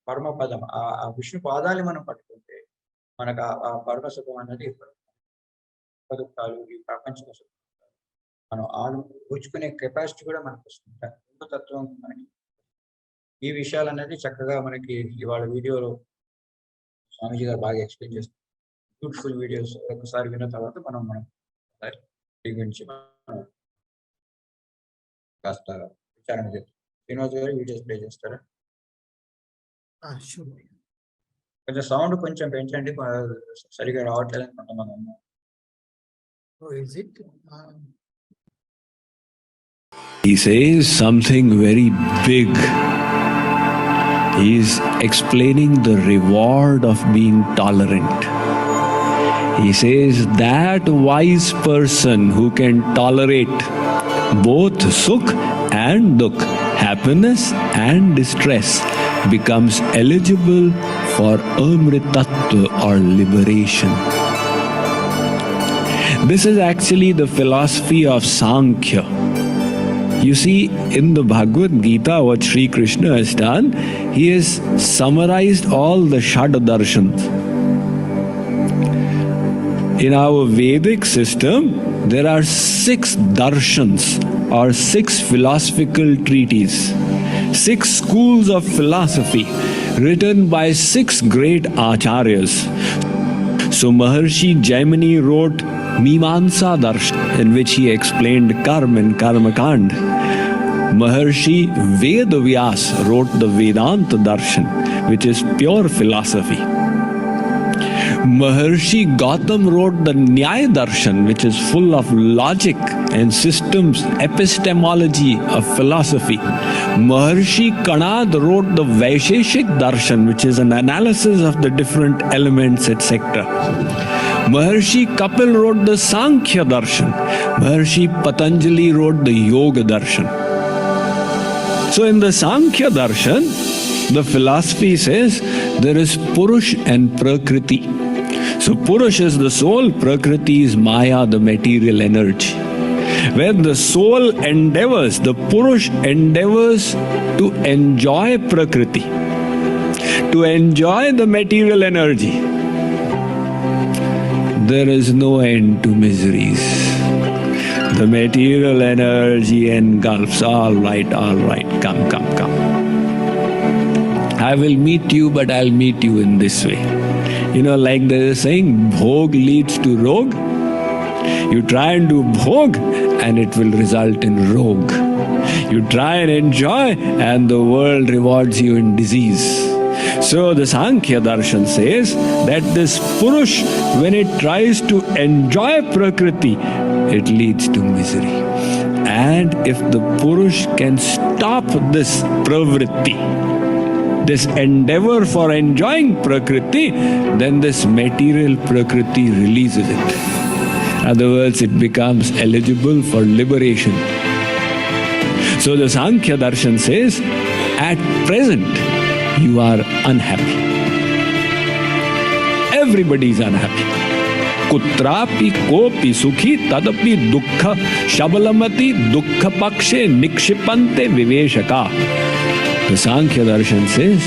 పరమపదం ఆ విష్ణు పాదాన్ని మనం పట్టుకుంటే మనకు ఆ పరమ సుఖం అనేది దుఃఖాలు ఈ ప్రపంచ సుఖం మనం ఊచుకునే కెపాసిటీ కూడా మనకు వస్తుంది. తత్వం మనకి ఈ విషయాలు అనేది చక్కగా మనకి ఇవాళ వీడియోలో స్వామీజీ గారు బాగా ఎక్స్ప్లెయిన్ చేస్తారు. బ్యూటిఫుల్ వీడియోస్ ఒకసారి విన్న తర్వాత మనం గురించి కాస్త విచారణ చేస్తాం. శ్రీనివాస్ గారు వీడియోస్ ప్లే చేస్తారా? కొంచెం సౌండ్ కొంచెం పెంచండి, సరిగా రావట్లేదు అనుకుంటున్నాను. He says something very big. He is explaining the reward of being tolerant. He says that wise person who can tolerate both sukh and dukh, happiness and distress, becomes eligible for amritatva or liberation. This is actually the philosophy of Sankhya. You see, in the Bhagavad Gita, what Sri Krishna has done, he has summarized all the Shadadarshans. In our Vedic system, there are 6 darshans or 6 philosophical treatises, 6 schools of philosophy written by 6 great acharyas. So Maharshi Jaimini wrote Mimamsa Darshan, in which he explained karma and karma kand. Maharshi Vedavyas wrote the Vedanta Darshan, which is pure philosophy. Maharshi Gautam wrote the Nyaya Darshan, which is full of logic and systems, epistemology of philosophy. Maharshi Kanad wrote the Vaisheshik Darshan, which is an analysis of the different elements, etc. Maharshi Kapil wrote the Sankhya Darshan. Maharshi Patanjali wrote the Yoga Darshan. So in the Sankhya Darshan, the philosophy says there is Purush and Prakriti. So Purush is the soul, Prakriti is Maya, the material energy. When the soul endeavors, the Purush endeavors to enjoy Prakriti, to enjoy the material energy, there is no end to miseries. The material energy engulfs. All right, come. I will meet you, but I'll meet you in this way. You know, like there is a saying, bhog leads to rog. You try and do bhog, and it will result in rog. You try and enjoy, and the world rewards you in disease. So the Sankhya Darshan says that this Purush, when it tries to enjoy Prakriti, it leads to misery. And if the Purush can stop this pravritti, this endeavor for enjoying Prakriti, then this material Prakriti releases it. In other words, it becomes eligible for liberation. So the Sankhya Darshan says, at present, you are unhappy. Everybody is unhappy. Kutrapi kopi sukhi tadapi dukkha shabalamati dukkha pakshe nikshipante viveshaka. The Sankhya Darshan says,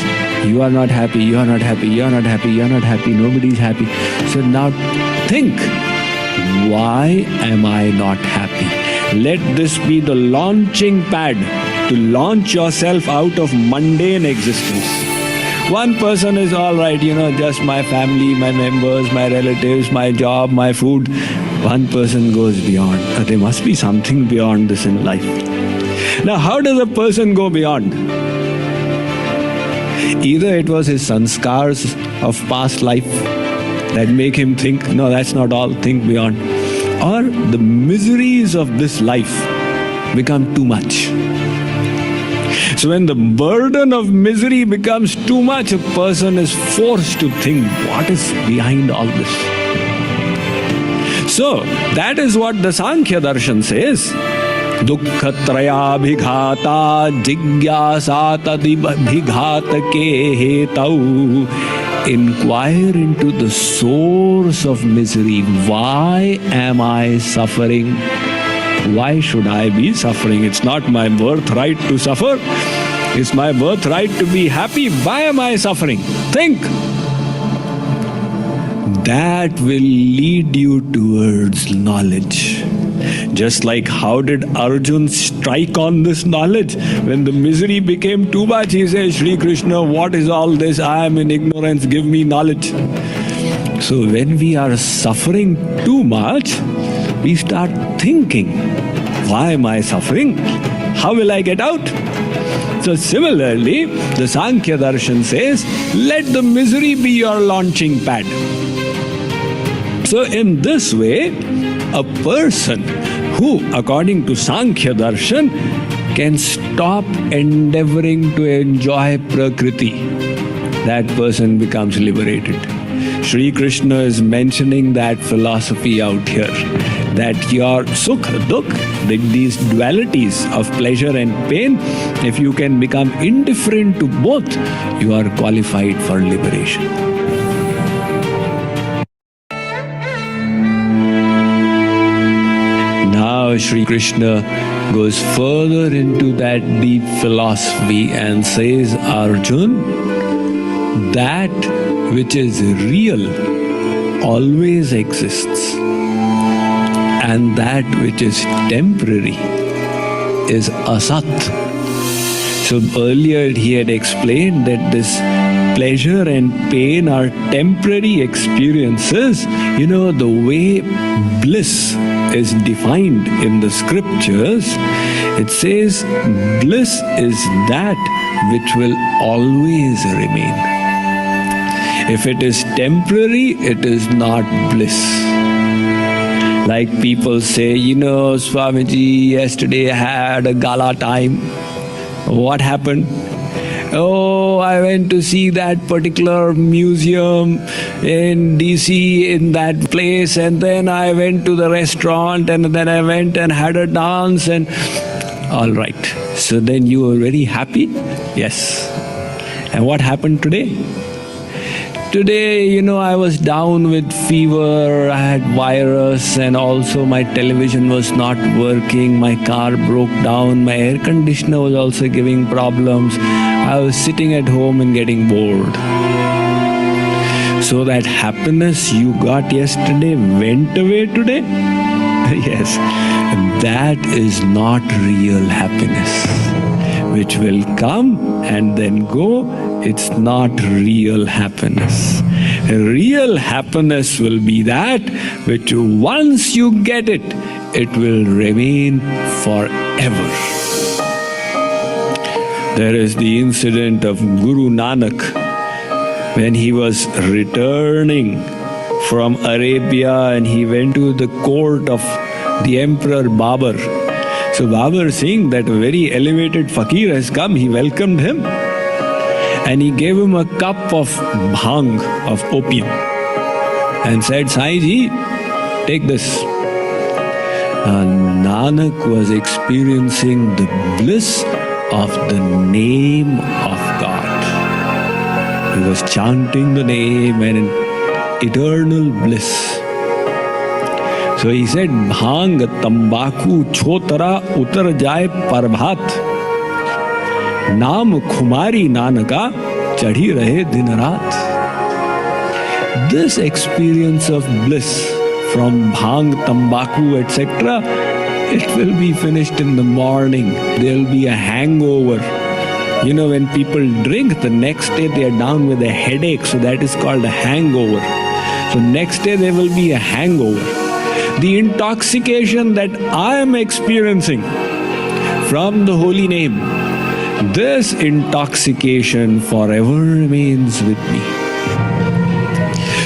you are not happy, you are not happy, you are not happy, you are not happy, nobody is happy. So now think, why am I not happy? Let this be the launching pad to launch yourself out of mundane existence. One person is all right, just my family, my members, my relatives, my job, my food. One person goes beyond. There must be something beyond this in life. Now, how does a person go beyond? Either it was his sanskars of past life that make him think, no, that's not all, think beyond. Or the miseries of this life become too much. So when the burden of misery becomes too much, a person is forced to think, what is behind all this? So that is what the Sankhya Darshan says. Dukkha trayabhighata jigyasa tadibhighatake hetau. Inquire into the source of misery. Why am I suffering? Why should I be suffering? It's not my birthright to suffer. It's my birthright to be happy. Why am I suffering? Think. That will lead you towards knowledge. Just like how did Arjun strike on this knowledge? When the misery became too much, he says, Shri Krishna, what is all this? I am in ignorance, give me knowledge. So when we are suffering too much, we start thinking, why am I suffering? How will I get out? So similarly, the Sankhya Darshan says, let the misery be your launching pad. So in this way, a person who, according to Sankhya Darshan, can stop endeavoring to enjoy Prakriti, that person becomes liberated. Shri Krishna is mentioning that philosophy out here, that your sukha, dukh, these dualities of pleasure and pain, if you can become indifferent to both, you are qualified for liberation. Now Shri Krishna goes further into that deep philosophy and says, Arjun, that which is real always exists, and that which is temporary is asat. So earlier he had explained that this pleasure and pain are temporary experiences. You know, the way bliss is defined in the scriptures, it says bliss is that which will always remain. If it is temporary, it is not bliss. Like people say, you know, Swamiji, yesterday I had a gala time. What happened? Oh, I went to see that particular museum in DC, in that place, and then I went to the restaurant, and then I went and had a dance, and all right. So then you were very happy? Yes. And what happened today? Today, you know, I was down with fever, I had virus, and also my television was not working, my car broke down, my air conditioner was also giving problems. I was sitting at home and getting bored. So that happiness you got yesterday went away today? Yes, that is not real happiness, which will come and then go. It's not real happiness. Real happiness will be that which once you get it, it will remain forever. There is the incident of Guru Nanak when he was returning from Arabia and he went to the court of the Emperor Babur. So Babur, seeing that a very elevated fakir has come, he welcomed him. And he gave him a cup of bhang, of opium, and said, Sai Ji, take this. Nanak was experiencing the bliss of the name of God. He was chanting the name and in eternal bliss. So he said, Bhang, tambaku, chotara, utar jaye parbhat. Naam khumari nanaka, chadhi rahe din raat. This experience of bliss from bhang, tambaku, etc., it will be finished in the morning. There will be a hangover. You know, when people drink, the next day they are down with a headache, so that is called a hangover. So next day there will be a hangover. The intoxication that I am experiencing from the holy name, this intoxication forever remains with me.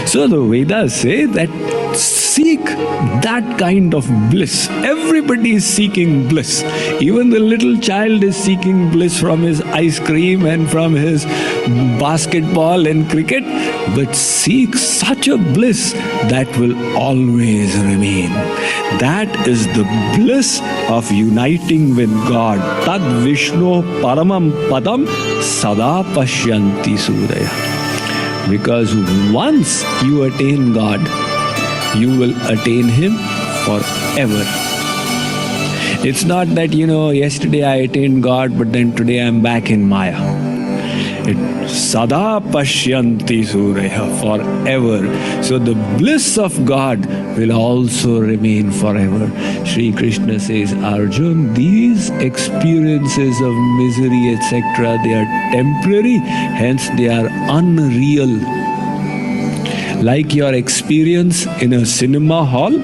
So the Vedas say that seek that kind of bliss. Everybody is seeking bliss. Even the little child is seeking bliss from his ice cream and from his basketball and cricket. But seek such a bliss that will always remain. That is the bliss of uniting with God. Tad Vishnu Paramam Padam Sada Pashyanti Suraya. Because once you attain God, you will attain Him forever. It's not that, yesterday I attained God, but then today I'm back in Maya. Sada pashyanti sureha, forever. So the bliss of God will also remain forever. Shri Krishna says, Arjun, these experiences of misery, etc., they are temporary, hence they are unreal. Like your experience in a cinema hall.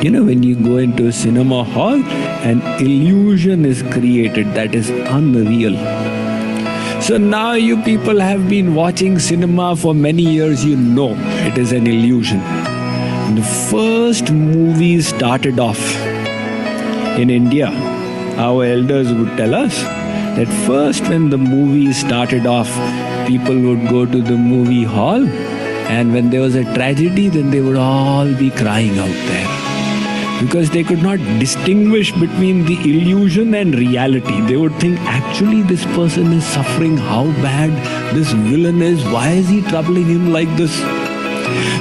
When you go into a cinema hall, an illusion is created that is unreal. So now you people have been watching cinema for many years, you know it is an illusion. The first movies started off in India. Our elders would tell us that first when the movies started off, people would go to the movie hall, and when there was a tragedy, then they would all be crying out there. Because they could not distinguish between the illusion and reality. They would think, actually this person is suffering, how bad this villain is, why is he troubling him like this?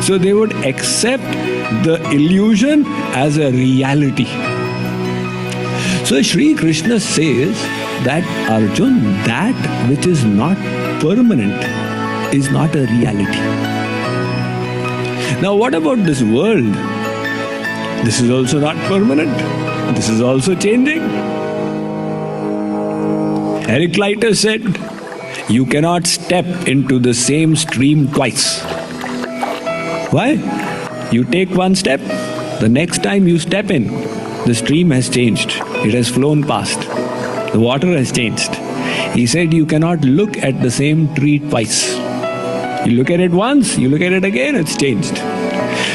So they would accept the illusion as a reality. So Shri Krishna says that, Arjun, that which is not permanent is not a reality. Now what about this world? This is also not permanent. This is also changing. Heraclitus said, you cannot step into the same stream twice. Why? You take one step, the next time you step in, the stream has changed. It has flown past. The water has changed. He said you cannot look at the same tree twice. You look at it once, you look at it again, it's changed.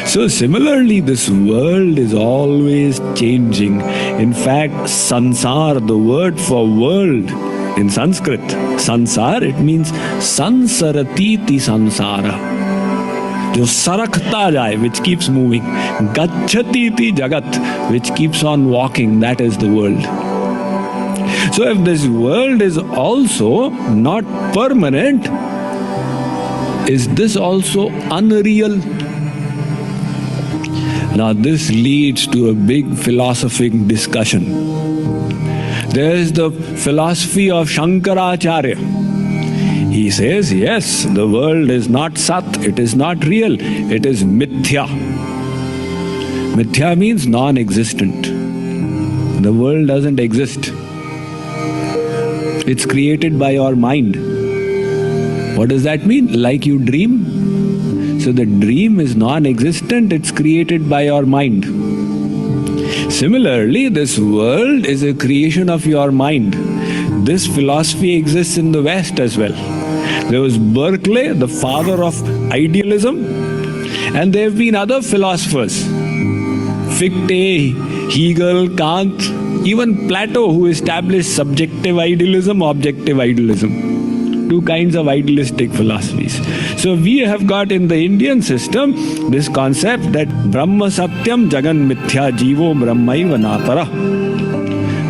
So similarly, this world is always changing. In fact, sansar, the word for world in Sanskrit, sansar, it means sansaratiti sansara. Jo sarakta jai, which keeps moving. Gachatiti jagat, which keeps on walking, that is the world. So if this world is also not permanent, is this also unreal? Now this leads to a big philosophical discussion. There is the philosophy of Shankaracharya. He says, yes, the world is not sat, it is not real, it is mithya. Mithya means non-existent. The world doesn't exist. It's created by your mind. What does that mean? Like you dream? So the dream is non-existent, it's created by your mind. Similarly, this world is a creation of your mind. This philosophy exists in the West as well. There was Berkeley, the father of idealism, and there have been other philosophers. Fichte, Hegel, Kant, even Plato, who established subjective idealism, objective idealism. Two kinds of idealistic philosophies. So we have got in the Indian system this concept that Brahma Satyam Jagan Mithya Jivo Brahmaiva Natara.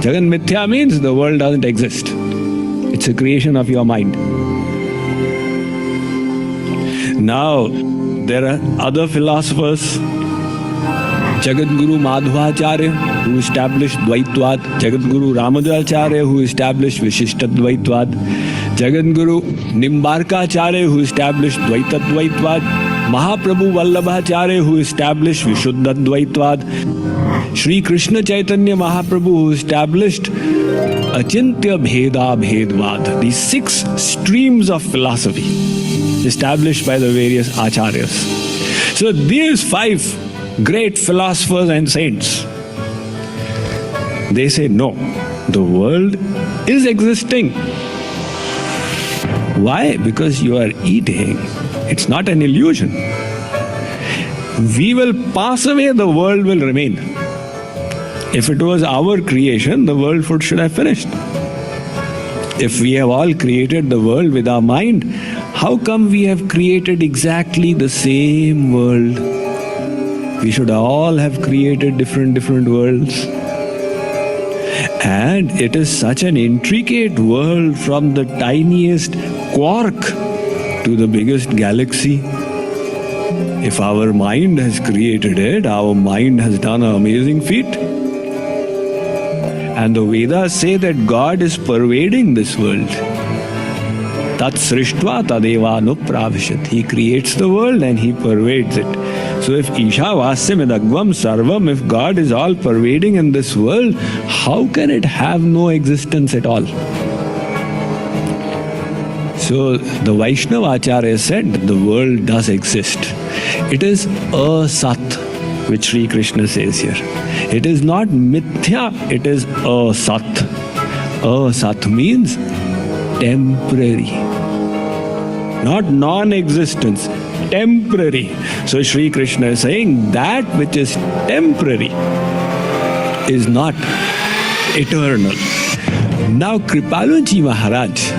Jagan Mithya means the world doesn't exist. It's a creation of your mind. Now, there are other philosophers. Jagadguru Madhvacharya, who established Dvaitvad. Jagadguru Ramadacharya, who established Vishishtadvaitvad. Jagadguru Nimbarkacharya, who established Dvaitadvaitvad. Mahaprabhu Vallabhacharya, who established Vishuddhadvaitvad. Shri Krishna Chaitanya Mahaprabhu, who established Achintya Bheda Bhedvad. These 6 streams of philosophy established by the various acharyas. So these 5 great philosophers and saints, they say no, the world is existing. Why? Because you are eating. It's not an illusion. We will pass away, the world will remain. If it was our creation, the world should have finished. If we have all created the world with our mind, how come we have created exactly the same world? We should all have created different worlds. And it is such an intricate world, from the tiniest quark to the biggest galaxy. If our mind has created it, our mind has done an amazing feat. And the Vedas say that God is pervading this world. Tat srishtva tadeva anupravishat. He creates the world and he pervades it. So if Isha Vasyam Idagvam Sarvam, if God is all pervading in this world, how can it have no existence at all? So the Vaishnava Acharya said that the world does exist. It is asat, which Sri Krishna says here. It is not mithya, it is asat. Asat means temporary. Not non-existence, temporary. So Sri Krishna is saying that which is temporary is not eternal. Now Kripaluji Maharaj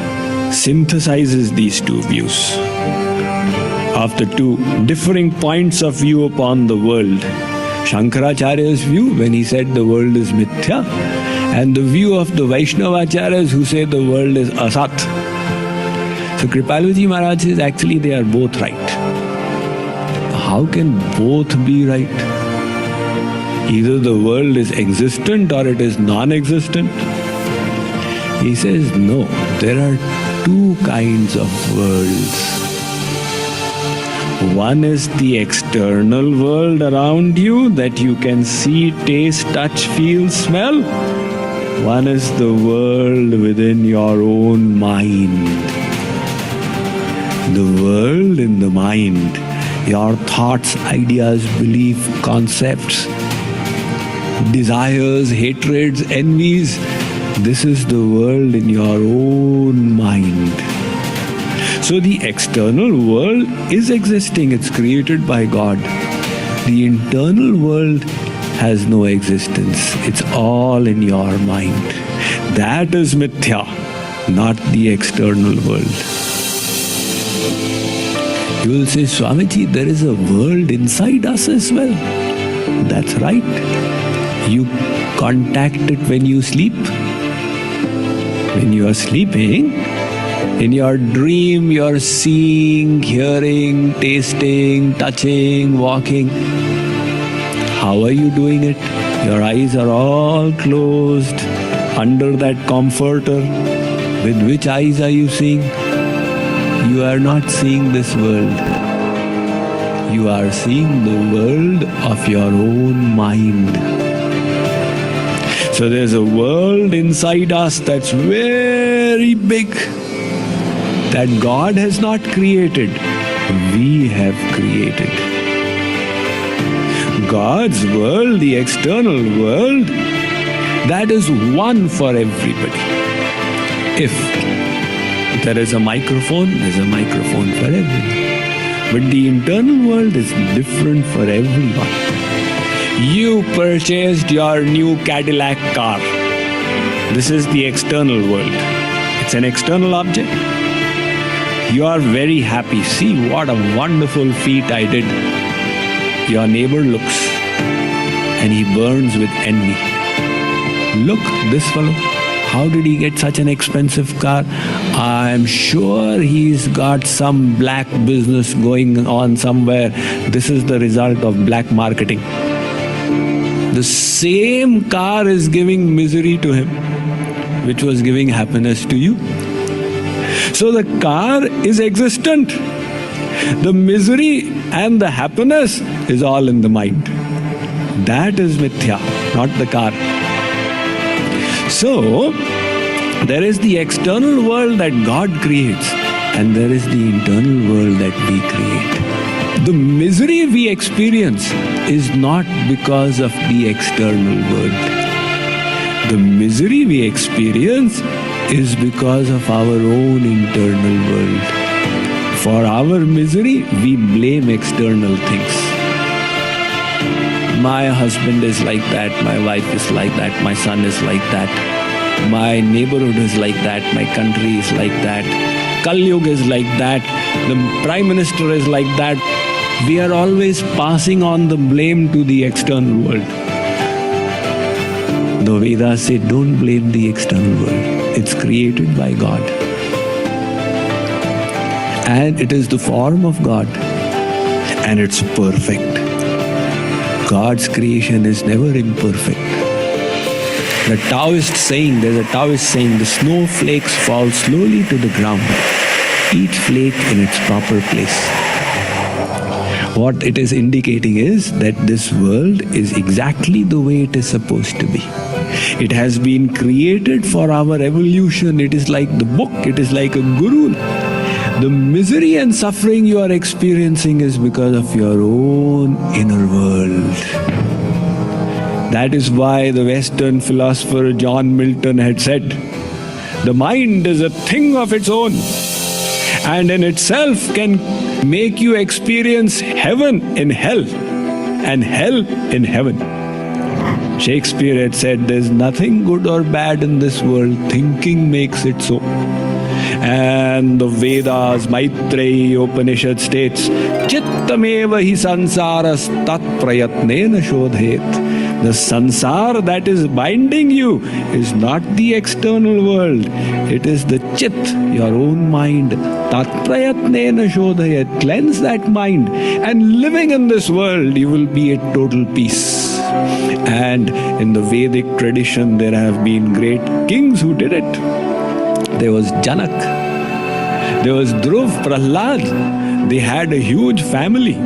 synthesizes these two views of the two differing points of view upon the world. Shankaracharya's view when he said the world is mithya, and the view of the Vaishnavacharyas who say the world is asat. So Kripaluji Maharaj says actually they are both right. How can both be right? Either the world is existent or it is non-existent. He says no, there are two kinds of worlds. One is the external world around you that you can see, taste, touch, feel, smell. One is the world within your own mind. The world in the mind, your thoughts, ideas, belief, concepts, desires, hatreds, envies. This is the world in your own mind. So the external world is existing, it's created by God. The internal world has no existence, it's all in your mind. That is mithya, not the external world. You will say, Swamiji, there is a world inside us as well. That's right. You contact it when you sleep. When you are sleeping, in your dream, you are seeing, hearing, tasting, touching, walking. How are you doing it? Your eyes are all closed under that comforter. With which eyes are you seeing? You are not seeing this world. You are seeing the world of your own mind. So there's a world inside us that's very big, that God has not created, we have created. God's world, the external world, that is one for everybody. If there is a microphone, there's a microphone for everyone. But the internal world is different for everyone. You purchased your new Cadillac car. This is the external world. It's an external object. You are very happy. See what a wonderful feat I did. Your neighbor looks and he burns with envy. Look, this fellow, how did he get such an expensive car? I'm sure he's got some black business going on somewhere. This is the result of black marketing. The same car is giving misery to him, which was giving happiness to you. So the car is existent. The misery and the happiness is all in the mind. That is mithya, not the car. So, there is the external world that God creates, and there is the internal world that we create. The misery we experience is not because of the external world. The misery we experience is because of our own internal world. For our misery, we blame external things. My husband is like that, my wife is like that, my son is like that, my neighborhood is like that, my country is like that, Kalyug is like that, the Prime Minister is like that. We are always passing on the blame to the external world. The Vedas say, don't blame the external world. It's created by God. And it is the form of God. And it's perfect. God's creation is never imperfect. The Taoist saying, there's a Taoist saying, the snowflakes fall slowly to the ground, each flake in its proper place. What it is indicating is that this world is exactly the way it is supposed to be. It has been created for our evolution. It is like the book, it is like a guru. The misery and suffering you are experiencing is because of your own inner world. That is why the Western philosopher John Milton had said, the mind is a thing of its own, and in itself can make you experience heaven in hell and hell in heaven. Shakespeare had said, there's nothing good or bad in this world, thinking makes it so. And the Vedas, Maitreyi Upanishad states, Chittameva hi sansaras tat prayatnena shodhet. The sansar that is binding you is not the external world. It is the chit, your own mind. Tat prayatnena shodhet. Cleanse that mind. And living in this world, you will be at total peace. And in the Vedic tradition, there have been great kings who did it. There was Janak. There was Dhruv, Prahlad. They had a huge family.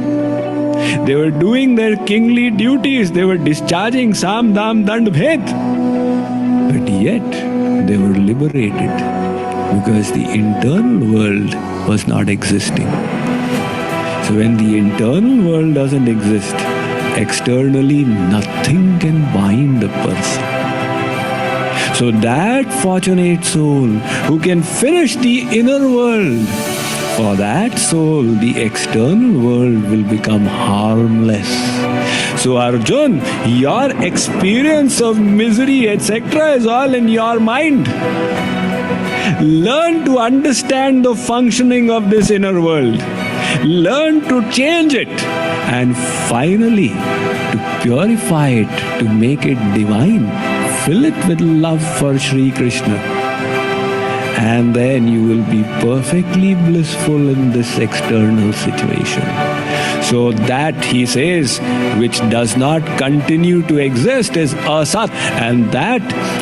They were doing their kingly duties. They were discharging Sam, Dam, Dand, Bhed. But yet, they were liberated because the internal world was not existing. So when the internal world doesn't exist, externally nothing can bind a person. So that fortunate soul who can finish the inner world, for that soul the external world will become harmless. So Arjun, your experience of misery etc. is all in your mind. Learn to understand the functioning of this inner world. Learn to change it, and finally to purify it, to make it divine. Fill it with love for Sri Krishna, and then you will be perfectly blissful in this external situation. So that, he says, which does not continue to exist is asat, and that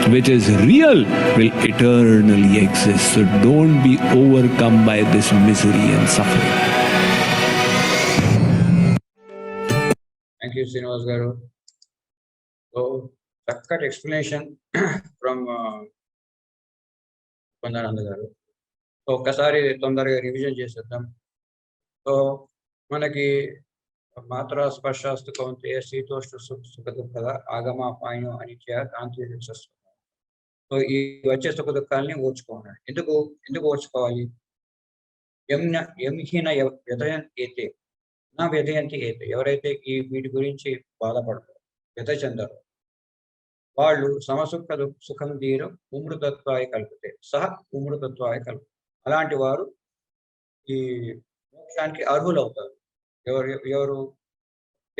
which is real will eternally exist. So don't be overcome by this misery and suffering. Thank you, Srinivas Garu. So, చక్కటి explanation from Pandananda Garu. So ఒక్కసారి తొందరగా రివిజన్ చేసేద్దాం. సో మనకి మాత్ర స్పర్శాస్తు కౌంతే శీతోష్ణ సుఖ దుఃఖద ఆగమ పాయనం అనిత్య కాంతి వస్తుంది. సో ఈ వచ్చే సుఖ దుఃఖాలని ఓర్చుకోవాలి. ఎందుకు ఓర్చుకోవాలి? ఎంహీన వ్యధయంతి నా వ్యధయంతి ఏతే, ఎవరైతే ఈ వీటి గురించి బాధపడతారో, వ్యధ చెందారో, వాళ్ళు సమసుఖ సుఖం తీరం ఉమృతత్వాయ కల్పితే సహ ఉమృతత్వాయ కల్ప, అలాంటి వారు ఈ మోక్షానికి అర్హులు అవుతారు.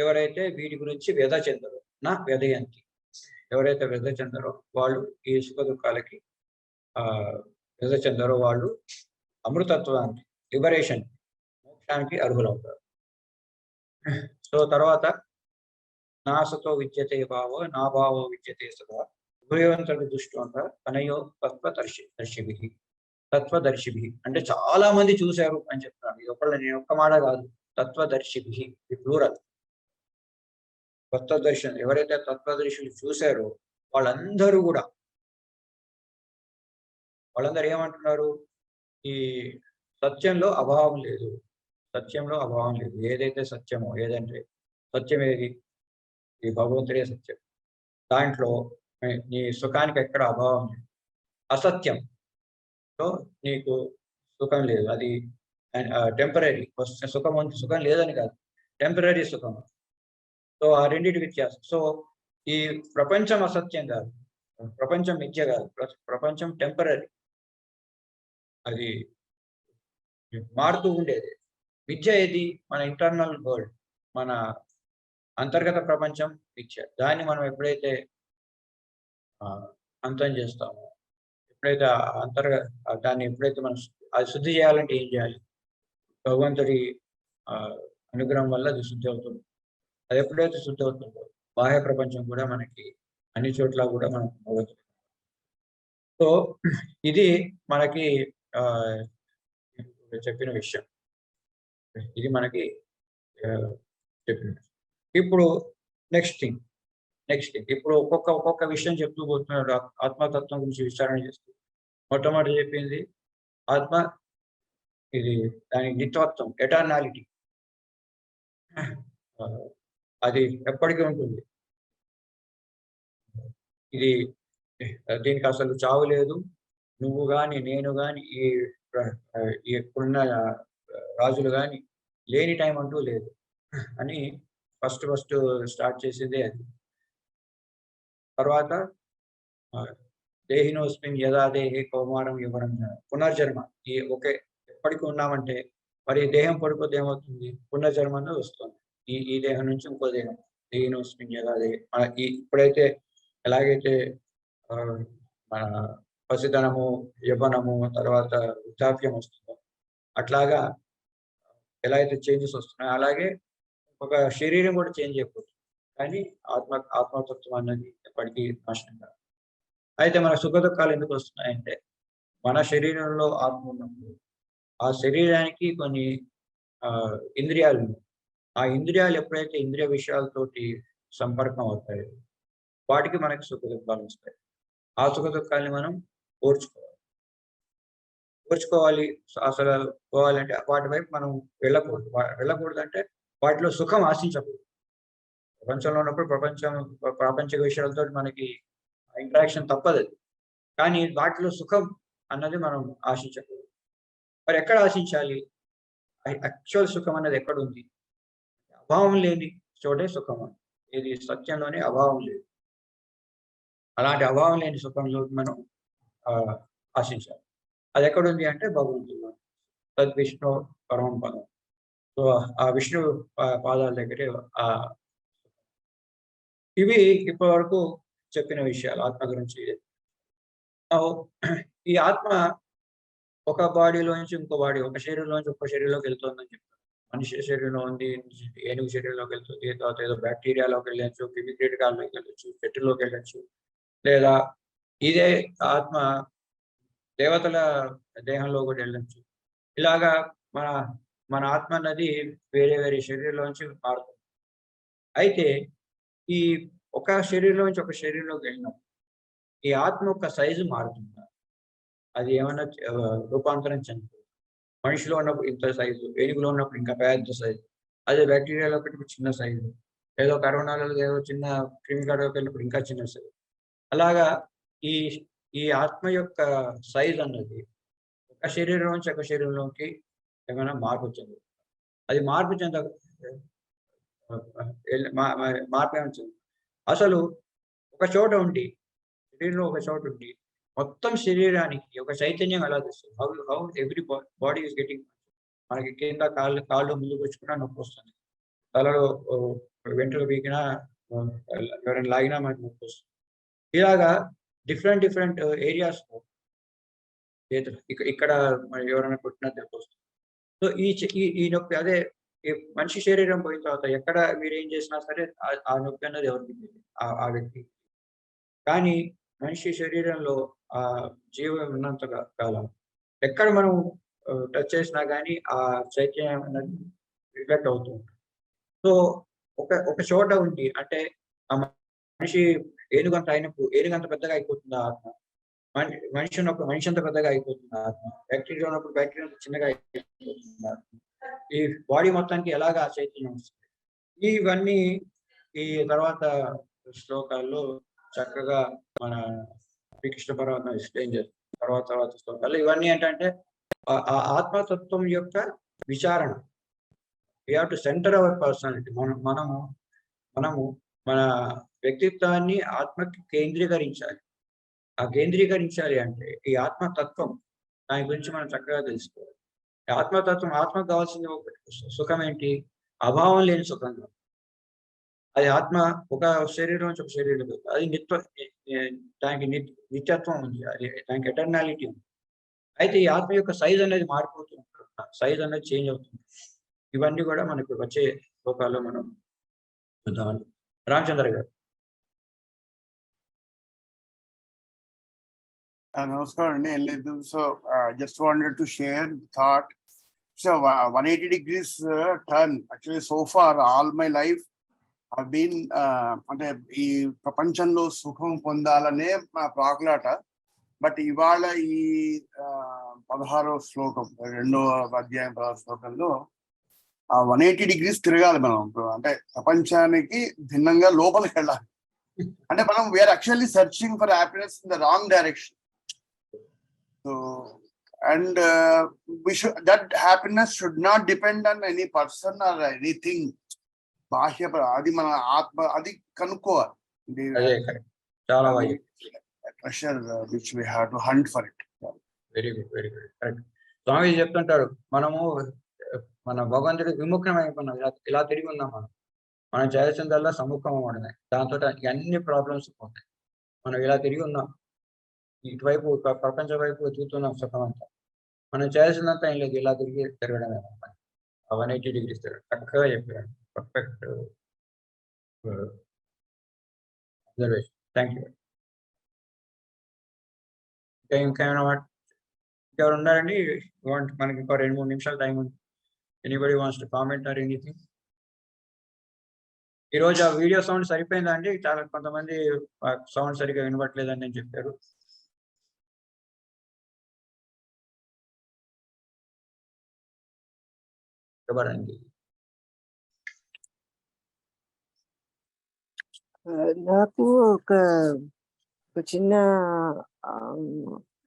ఎవరైతే వీటి గురించి వ్యధ చెందరో, నా వ్యధయంతి, ఎవరైతే వ్యధ చెందరో వాళ్ళు ఈ సుఖ దుఃఖాలకి వ్యధ చెందరో వాళ్ళు అమృతత్వానికి, లిబరేషన్, మోక్షానికి అర్హులు అవుతారు. సో తర్వాత నాసతో విద్యతే భావో నా భావో విద్యతే సదా ఉభయవంతుడి దృష్టింత తనయో తత్వదర్శిభి అంటే చాలా మంది చూశారు అని చెప్తున్నాను. ఇది నేను ఒక్క మాట కాదు. తత్వదర్శిభి ప్లూరల్. తత్వదర్శనం, ఎవరైతే తత్వదర్శులు చూశారో వాళ్ళందరూ ఏమంటున్నారు? ఈ సత్యంలో అభావం లేదు, సత్యంలో అభావం లేదు. ఏదైతే సత్యమో, ఏదంటే సత్యం ఏది? ఈ భగవంతుడే సత్యం. దాంట్లో నీ సుఖానికి ఎక్కడ అభావం లేదు. అసత్యంలో నీకు సుఖం లేదు, అది టెంపరీ. సుఖం లేదని కాదు, టెంపరీ సుఖం. సో ఆ రెండింటి వ్యత్యాసం. సో ఈ ప్రపంచం అసత్యం కాదు, ప్రపంచం మిథ్య కాదు, ప్రపంచం టెంపరీ, అది మారుతూ ఉండేది. మిథ్య ఏది? మన ఇంటర్నల్ వరల్డ్, మన అంతర్గత ప్రపంచం మిథ్య. దాన్ని మనం ఎప్పుడైతే అంతం చేస్తామో, ఎప్పుడైతే దాన్ని ఎప్పుడైతే మనం అది శుద్ధి చేయాలంటే ఏం చేయాలి? భగవంతుడి అనుగ్రహం వల్ల అది శుద్ధి అవుతుంది. అది ఎప్పుడైతే శుద్ధి అవుతుందో బాహ్య ప్రపంచం కూడా మనకి అన్ని చోట్ల కూడా మనం భగవంతుడు. సో ఇది మనకి చెప్పిన విషయం. ఇది మనకి చెప్పిన. ఇప్పుడు నెక్స్ట్ థింగ్ ఇప్పుడు ఒక్కొక్క విషయం చెప్తూ పోతున్నాడు. ఆత్మతత్వం గురించి విచారణ చేస్తూ మొట్టమొదటి చెప్పింది ఆత్మ, ఇది దాని నిత్యత్వం, ఎటర్నాలిటీ, అది ఎప్పటికీ ఉంటుంది. ఇది దీనికి అసలు చావు లేదు. నువ్వు కానీ నేను కానీ ఇప్పుడున్న రాజులు కానీ లేని టైం అంటూ లేదు అని ఫస్ట్ స్టార్ట్ చేసేదే అది. తర్వాత దేహినోస్మిన్ యదా దేహే కౌమారం యువరం, పునర్జన్మ. ఈ ఒకే ఎప్పటికీ ఉన్నామంటే మరి దేహం పడిపోతే ఏమవుతుంది? పునర్జన్మ అనేది వస్తుంది. ఈ దేహం నుంచి ఇంకో దేహం. దేహినోస్మిన్ యదా దేహే, ఇప్పుడైతే ఎలాగైతే మన పసితనము, యవ్వనము, తర్వాత వృద్ధాప్యం వస్తుందో అట్లాగా ఎలా అయితే చేంజెస్ వస్తున్నాయో అలాగే ఒక శరీరం కూడా చేంజ్ అయిపోతుంది. కానీ ఆత్మతత్వం అన్నది ఎప్పటికీ నాశనం కాదు. అయితే మన సుఖ దుఃఖాలు ఎందుకు వస్తున్నాయంటే మన శరీరంలో ఆత్మ ఉన్నప్పుడు ఆ శరీరానికి కొన్ని ఇంద్రియాలు ఉన్నాయి. ఆ ఇంద్రియాలు ఎప్పుడైతే ఇంద్రియ విషయాలతోటి సంపర్కం అవుతాయో వాటికి మనకి సుఖ దుఃఖాలు వస్తాయి. ఆ సుఖ దుఃఖాన్ని మనం ఓర్చుకోవాలి. అసలు పోవాలంటే వాటి వైపు మనం వెళ్ళకూడదు అంటే వాటిలో సుఖం ఆశించకూడదు. ప్రపంచంలో ఉన్నప్పుడు ప్రాపంచిక విషయాలతో మనకి ఇంటరాక్షన్ తప్పదు. కానీ వాటిలో సుఖం అన్నది మనం ఆశించకూడదు. మరి ఎక్కడ ఆశించాలి? యాక్చువల్ సుఖం అన్నది ఎక్కడ ఉంది? అభావం లేని చోటే సుఖం. ఇది సత్యంలోనే అభావం లేదు. అలాంటి అభావం లేని సుఖంలో మనం ఆశించాలి. అది ఎక్కడుంది అంటే భగవంతుడు, తద్విష్ణు పరమం పదం. సో ఆ విష్ణు పాదాల దగ్గరే ఇవి ఇప్పటి వరకు చెప్పిన విషయాలు ఆత్మ గురించి. ఈ ఆత్మ ఒక బాడీలోంచి ఇంకో బాడీ, ఒక శరీరంలోంచి ఇంకో శరీరంలోకి వెళ్తుందని చెప్తారు. మనిషి శరీరంలో ఉంది, ఏనుగు శరీరంలోకి వెళ్తుంది, తర్వాత ఏదో బ్యాక్టీరియాలోకి వెళ్ళచ్చు, క్రిమికీటకాల్లోకి వెళ్ళచ్చు, చెట్టులోకి వెళ్ళచ్చు, లేదా ఇదే ఆత్మ దేవతల దేహంలో కూడా వెళ్ళచ్చు. ఇలాగా మన ఆత్మ అన్నది వేరే శరీరంలోంచి మారుతుంది. అయితే ఈ ఒక శరీరంలోంచి ఒక శరీరంలోకి వెళ్ళినప్పుడు ఈ ఆత్మ యొక్క సైజు మారుతుంది. అది ఏమన్నా రూపాంతరం చెందుతుంది. మనిషిలో ఉన్నప్పుడు ఇంత సైజు, ఏనుగులో ఉన్నప్పుడు ఇంకా పెద్ద సైజు, అదే బ్యాక్టీరియాలో ఒకటి చిన్న సైజు, ఏదో కరోనాలో ఏదో చిన్న క్రిమికాడలోకి వెళ్ళినప్పుడు ఇంకా చిన్న సైజు. అలాగా ఈ ఆత్మ యొక్క సైజ్ అన్నది ఒక శరీరం నుంచి ఒక శరీరంలోకి ఏమైనా మార్పు చెందుతుంది. అది మార్పు ఏమైనా అసలు ఒక చోట ఉండి, శరీరంలో ఒక చోట ఉండి మొత్తం శరీరానికి ఒక చైతన్యం ఎలా తెస్తుంది? How every body is getting. మనకి కింద కాళ్ళు ముందుకు వచ్చుకున్నా నొప్పి వస్తుంది, తలలో వెంట్రుక పీకినా ఎవరైనా లాగినా మనకి నొప్పి వస్తుంది. ఇలాగా డిఫరెంట్ ఏరియాస్ ఇక్కడ ఎవరైనా కొట్టినా నొప్పి వస్తుంది. సో ఈ నొప్పి అదే మనిషి శరీరం పోయిన తర్వాత ఎక్కడ మీరు ఏం చేసినా సరే ఆ నొప్పి అన్నది ఎవరికి ఆ వ్యక్తి. కానీ మనిషి శరీరంలో ఆ జీవం ఉన్నంత కాలం ఎక్కడ మనం టచ్ చేసినా కానీ ఆ చైతన్యం అనేది రిఫ్లెక్ట్ అవుతూ ఉంటుంది. సో ఒక చోట ఉంది అంటే ఆ మనిషి ఏనుగంత అయినప్పుడు ఏనుగంత పెద్దగా అయిపోతుంది ఆత్మ. మనిషి ఉన్నప్పుడు మనిషి అంత పెద్దగా అయిపోతుంది ఆత్మ. బ్యాక్టీరియా ఉన్నప్పుడు బ్యాక్టీరియా చిన్నగా అయిపోతుంది ఆత్మ. ఈ బాడీ మొత్తానికి ఎలాగా చైతన్యం వస్తుంది? ఇవన్నీ ఈ తర్వాత శ్లోకాల్లో చక్కగా మన శ్రీకృష్ణ పరమాత్మ ఎక్స్ప్లెయిన్ చేస్తారు. తర్వాత శ్లోకాలు ఇవన్నీ ఏంటంటే ఆ ఆత్మతత్వం యొక్క విచారణ. We have to centre hour personality. మనము మన వ్యక్తిత్వాన్ని ఆత్మకి కేంద్రీకరించాలి. ఆ కేంద్రీకరించాలి అంటే ఈ ఆత్మతత్వం దాని గురించి మనం చక్కగా తెలుసుకోవాలి. ఆత్మతత్వం, ఆత్మకు కావాల్సింది సుఖం ఏంటి? అభావం లేని సుఖం. అది ఆత్మ ఒక శరీరం నుంచి ఒక శరీరం, అది దానికి నిత్యత్వం ఉంది, అది దానికి ఎటర్నాలిటీ ఉంది. అయితే ఈ ఆత్మ యొక్క సైజ్ అనేది మారిపోతూ ఉంటుంది, సైజ్ అనేది చేంజ్ అవుతుంది. ఇవన్నీ కూడా మనకు వచ్చే శ్లోకాల్లో మనం చూద్దామండి. రామచంద్ర గారు. Namaskar అండి. ఏం లేదు. So just wanted to share the thought. So 180 degrees turn. Actually, so far all my life I've been అంటే ఈ ప్రపంచంలో సుఖం పొందాలనే మా ప్రాకులాట. బట్ ఇవాళ ఈ 16వ శ్లోకం 2వ అధ్యాయం 16వ శ్లోకంలో 180 degrees తిరగాలి మనం. అంటే ప్రపంచానికి భిన్నంగా లోపలికి వెళ్ళాలి. అంటే మనం we are actually searching for happiness in the wrong direction. So and that happiness should not depend on any person or anything. బాహ్య అది మన ఆత్మ, అది కనుక్కోవాలి. చాలా treasure which we have to hunt for it. Very good, very good, correct. స్వామి చెప్తుంటారు, మనము మన భగవంతుడికి విముఖమైపోయినాం, ఇలా తిరిగి ఉన్నాం. మనం చేయాల్సిందల్లా సముఖం అవ్వడమే. దాంతో అన్ని ప్రాబ్లమ్స్ పోతాయి. మనం ఇలా తిరిగి ఉన్నాం, ఇటువైపు ప్రపంచ వైపు చూస్తున్నాం సుఖం అంతా. మనం చేయాల్సిందంతా ఏం లేదు, ఇలా తిరగడమే. 180 degrees చక్కగా చెప్పారు. Perfect observation. Thank you. ఇంకేమైనా ఎవరు ఉన్నారండి? మనకి ఇంకో 2-3 నిమిషాలు టైం ఉంది. Anybody wants to comment or anything? ఈరోజు ఆ వీడియో సౌండ్ సరిపోయిందా అండి? చాలా కొంతమంది సౌండ్ సరిగ్గా వినబట్లేదని నేను చెప్పారు. ఎవరండి? నాకు ఒక చిన్న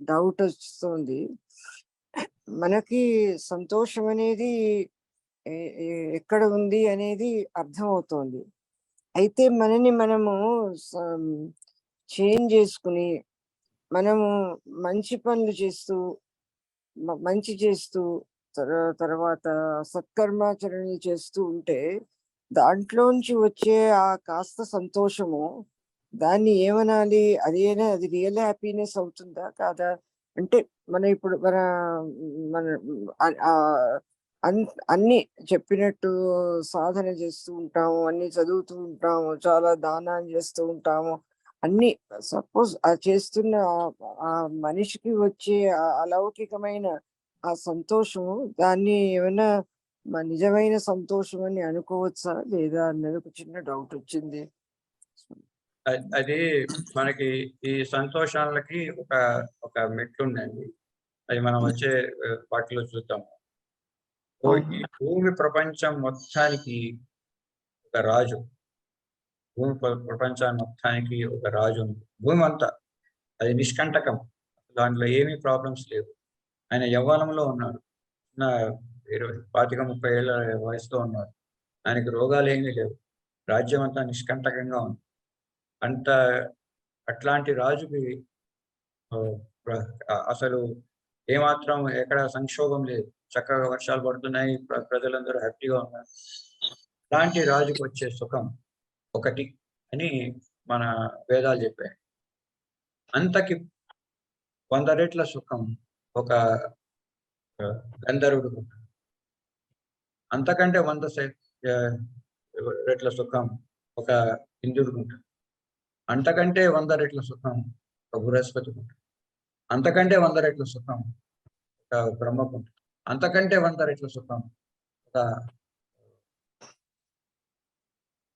డౌట్ వస్తుంది. మనకి సంతోషం అనేది ఎక్కడ ఉంది అనేది అర్థమవుతోంది. అయితే మనని మనము చేంజ్ చేసుకుని మనము మంచి పనులు చేస్తూ మంచి చేస్తూ తర్వాత సత్కర్మాచరణలు చేస్తూ ఉంటే దాంట్లోంచి వచ్చే ఆ కాస్త సంతోషము, దాన్ని ఏమనాలి? అదేనా అది రియల్ హ్యాపీనెస్ అవుతుందా కాదా? అంటే మనం ఇప్పుడు మన అన్ని చెప్పినట్టు సాధన చేస్తూ ఉంటాము, అన్ని చదువుతూ ఉంటాము, చాలా దానాలు చేస్తూ ఉంటాము, అన్ని సపోజ్ ఆ చేస్తున్న ఆ మనిషికి వచ్చే అలౌకికమైన ఆ సంతోషము, దాన్ని ఏమైనా నిజమైన సంతోషం అని అనుకోవచ్చా లేదా అన్నది ఒక చిన్న డౌట్ వచ్చింది. అది మనకి ఈ సంతోషాలకి ఒక మెట్లు ఉందండి. అది మనం వచ్చే వాటిలో చూద్దాం. ఈ భూమి ప్రపంచం మొత్తానికి ఒక రాజు, భూమి ప్రపంచాన్ని మొత్తానికి ఒక రాజు ఉంది. భూమి అంతా అది నిష్కంటకం, దాంట్లో ఏమీ ప్రాబ్లమ్స్ లేవు. ఆయన యవ్వనంలో ఉన్నాడు, 25-30 ఏళ్ళ వయసులో ఉన్నాడు. ఆయనకి రోగాలు ఏమీ లేవు, రాజ్యం అంతా నిష్కంటకంగా ఉంది. అట్లాంటి రాజుకి అసలు ఏమాత్రం ఎక్కడ సంక్షోభం లేదు, చక్కగా వర్షాలు పడుతున్నాయి, ప్రజలందరూ హ్యాపీగా ఉన్నారు. అలాంటి రాజుకు వచ్చే సుఖం ఒకటి అని మన వేదాలు చెప్పాయి. అంతకి 100 రెట్ల సుఖం ఒక గంధర్వుడు, అంతకంటే 100 రెట్ల సుఖం ఒక ఇంద్రుడికి ఉంటుంది, అంతకంటే 100 రెట్ల సుఖం ఒక బృహస్పతికి ఉంటుంది, అంతకంటే 100 రెట్ల సుఖం ఒక బ్రహ్మకు ఉంటుంది, అంతకంటే 100 రెట్ల సుఖం ఒక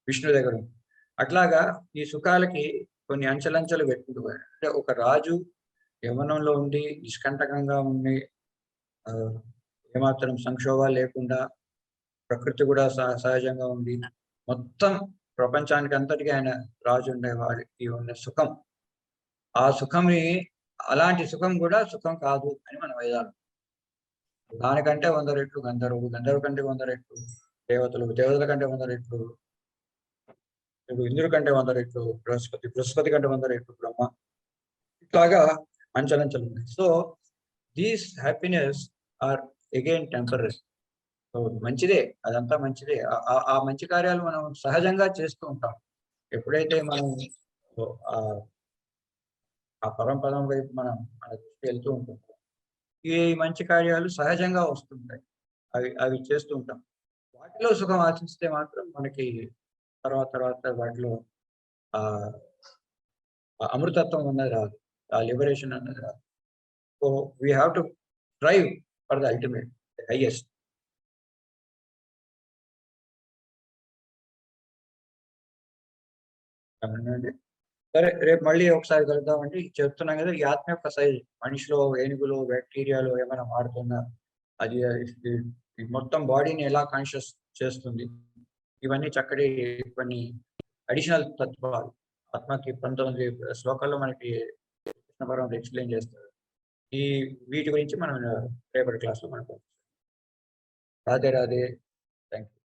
విష్ణు దగ్గర ఉంటుంది. అట్లాగా ఈ సుఖాలకి కొన్ని అంచెలంచెలు పెట్టుకుంటూ పోయాడు. అంటే ఒక రాజు యవ్వనంలో ఉండి నిష్కంటకంగా ఉండి ఏమాత్రం సంక్షోభాలు లేకుండా, ప్రకృతి కూడా సహజంగా ఉంది, మొత్తం ప్రపంచానికి అంతటికీ ఆయన రాజు ఉండేవాడికి ఉన్న సుఖం, ఆ సుఖంని, అలాంటి సుఖం కూడా సుఖం కాదు అని మన వేదాలు. దానికంటే 100 రెట్లు గంధర్వుడు, గంధర్వు కంటే 100 రెట్లు దేవతలు, దేవతల కంటే 100 రెట్లు ఇంద్రుడి కంటే 100 రెట్లు బృహస్పతి, బృహస్పతి కంటే 100 రెట్లు బ్రహ్మ. ఇట్లాగా అంచెలంచెలు ఉన్నాయి. So these happiness are again temporary. So మంచిదే, అదంతా మంచిదే. ఆ మంచి కార్యాలు మనం సహజంగా చేస్తూ ఉంటాం. ఎప్పుడైతే మనం ఆ పరంపరం వైపు మన దృష్టి వెళ్తూ ఉంటుంది, ఈ మంచి కార్యాలు సహజంగా వస్తుంటాయి, అవి చేస్తూ ఉంటాం. వాటిలో సుఖం ఆశిస్తే మాత్రం మనకి తర్వాత వాటిలో అమృతత్వం ఉన్నది రాదు. ఆ లిబరేషన్ అన్నది రాదు. So we have to strive for the ultimate, highest. అవునండి. సరే, రేపు మళ్ళీ ఒకసారి కలుద్దామండి. చెప్తున్నాం కదా, ఈ ఆత్మ యొక్క సైజ్ మనిషిలో ఏనుగులు, బ్యాక్టీరియాలు ఏమైనా మారుతున్నా, అది ఈ మొత్తం బాడీని ఎలా కాన్షియస్ చేస్తుంది, ఇవన్నీ చక్కటి కొన్ని అడిషనల్ తత్వాలు ఆత్మకి 19 శ్లోకాల్లో మనకి కృష్ణ పరమాత్మ ఎక్స్ప్లెయిన్ చేస్తారు. వీటి గురించి మనం రేపటి క్లాస్లో మనకు. రాధే రాధే. Thank you.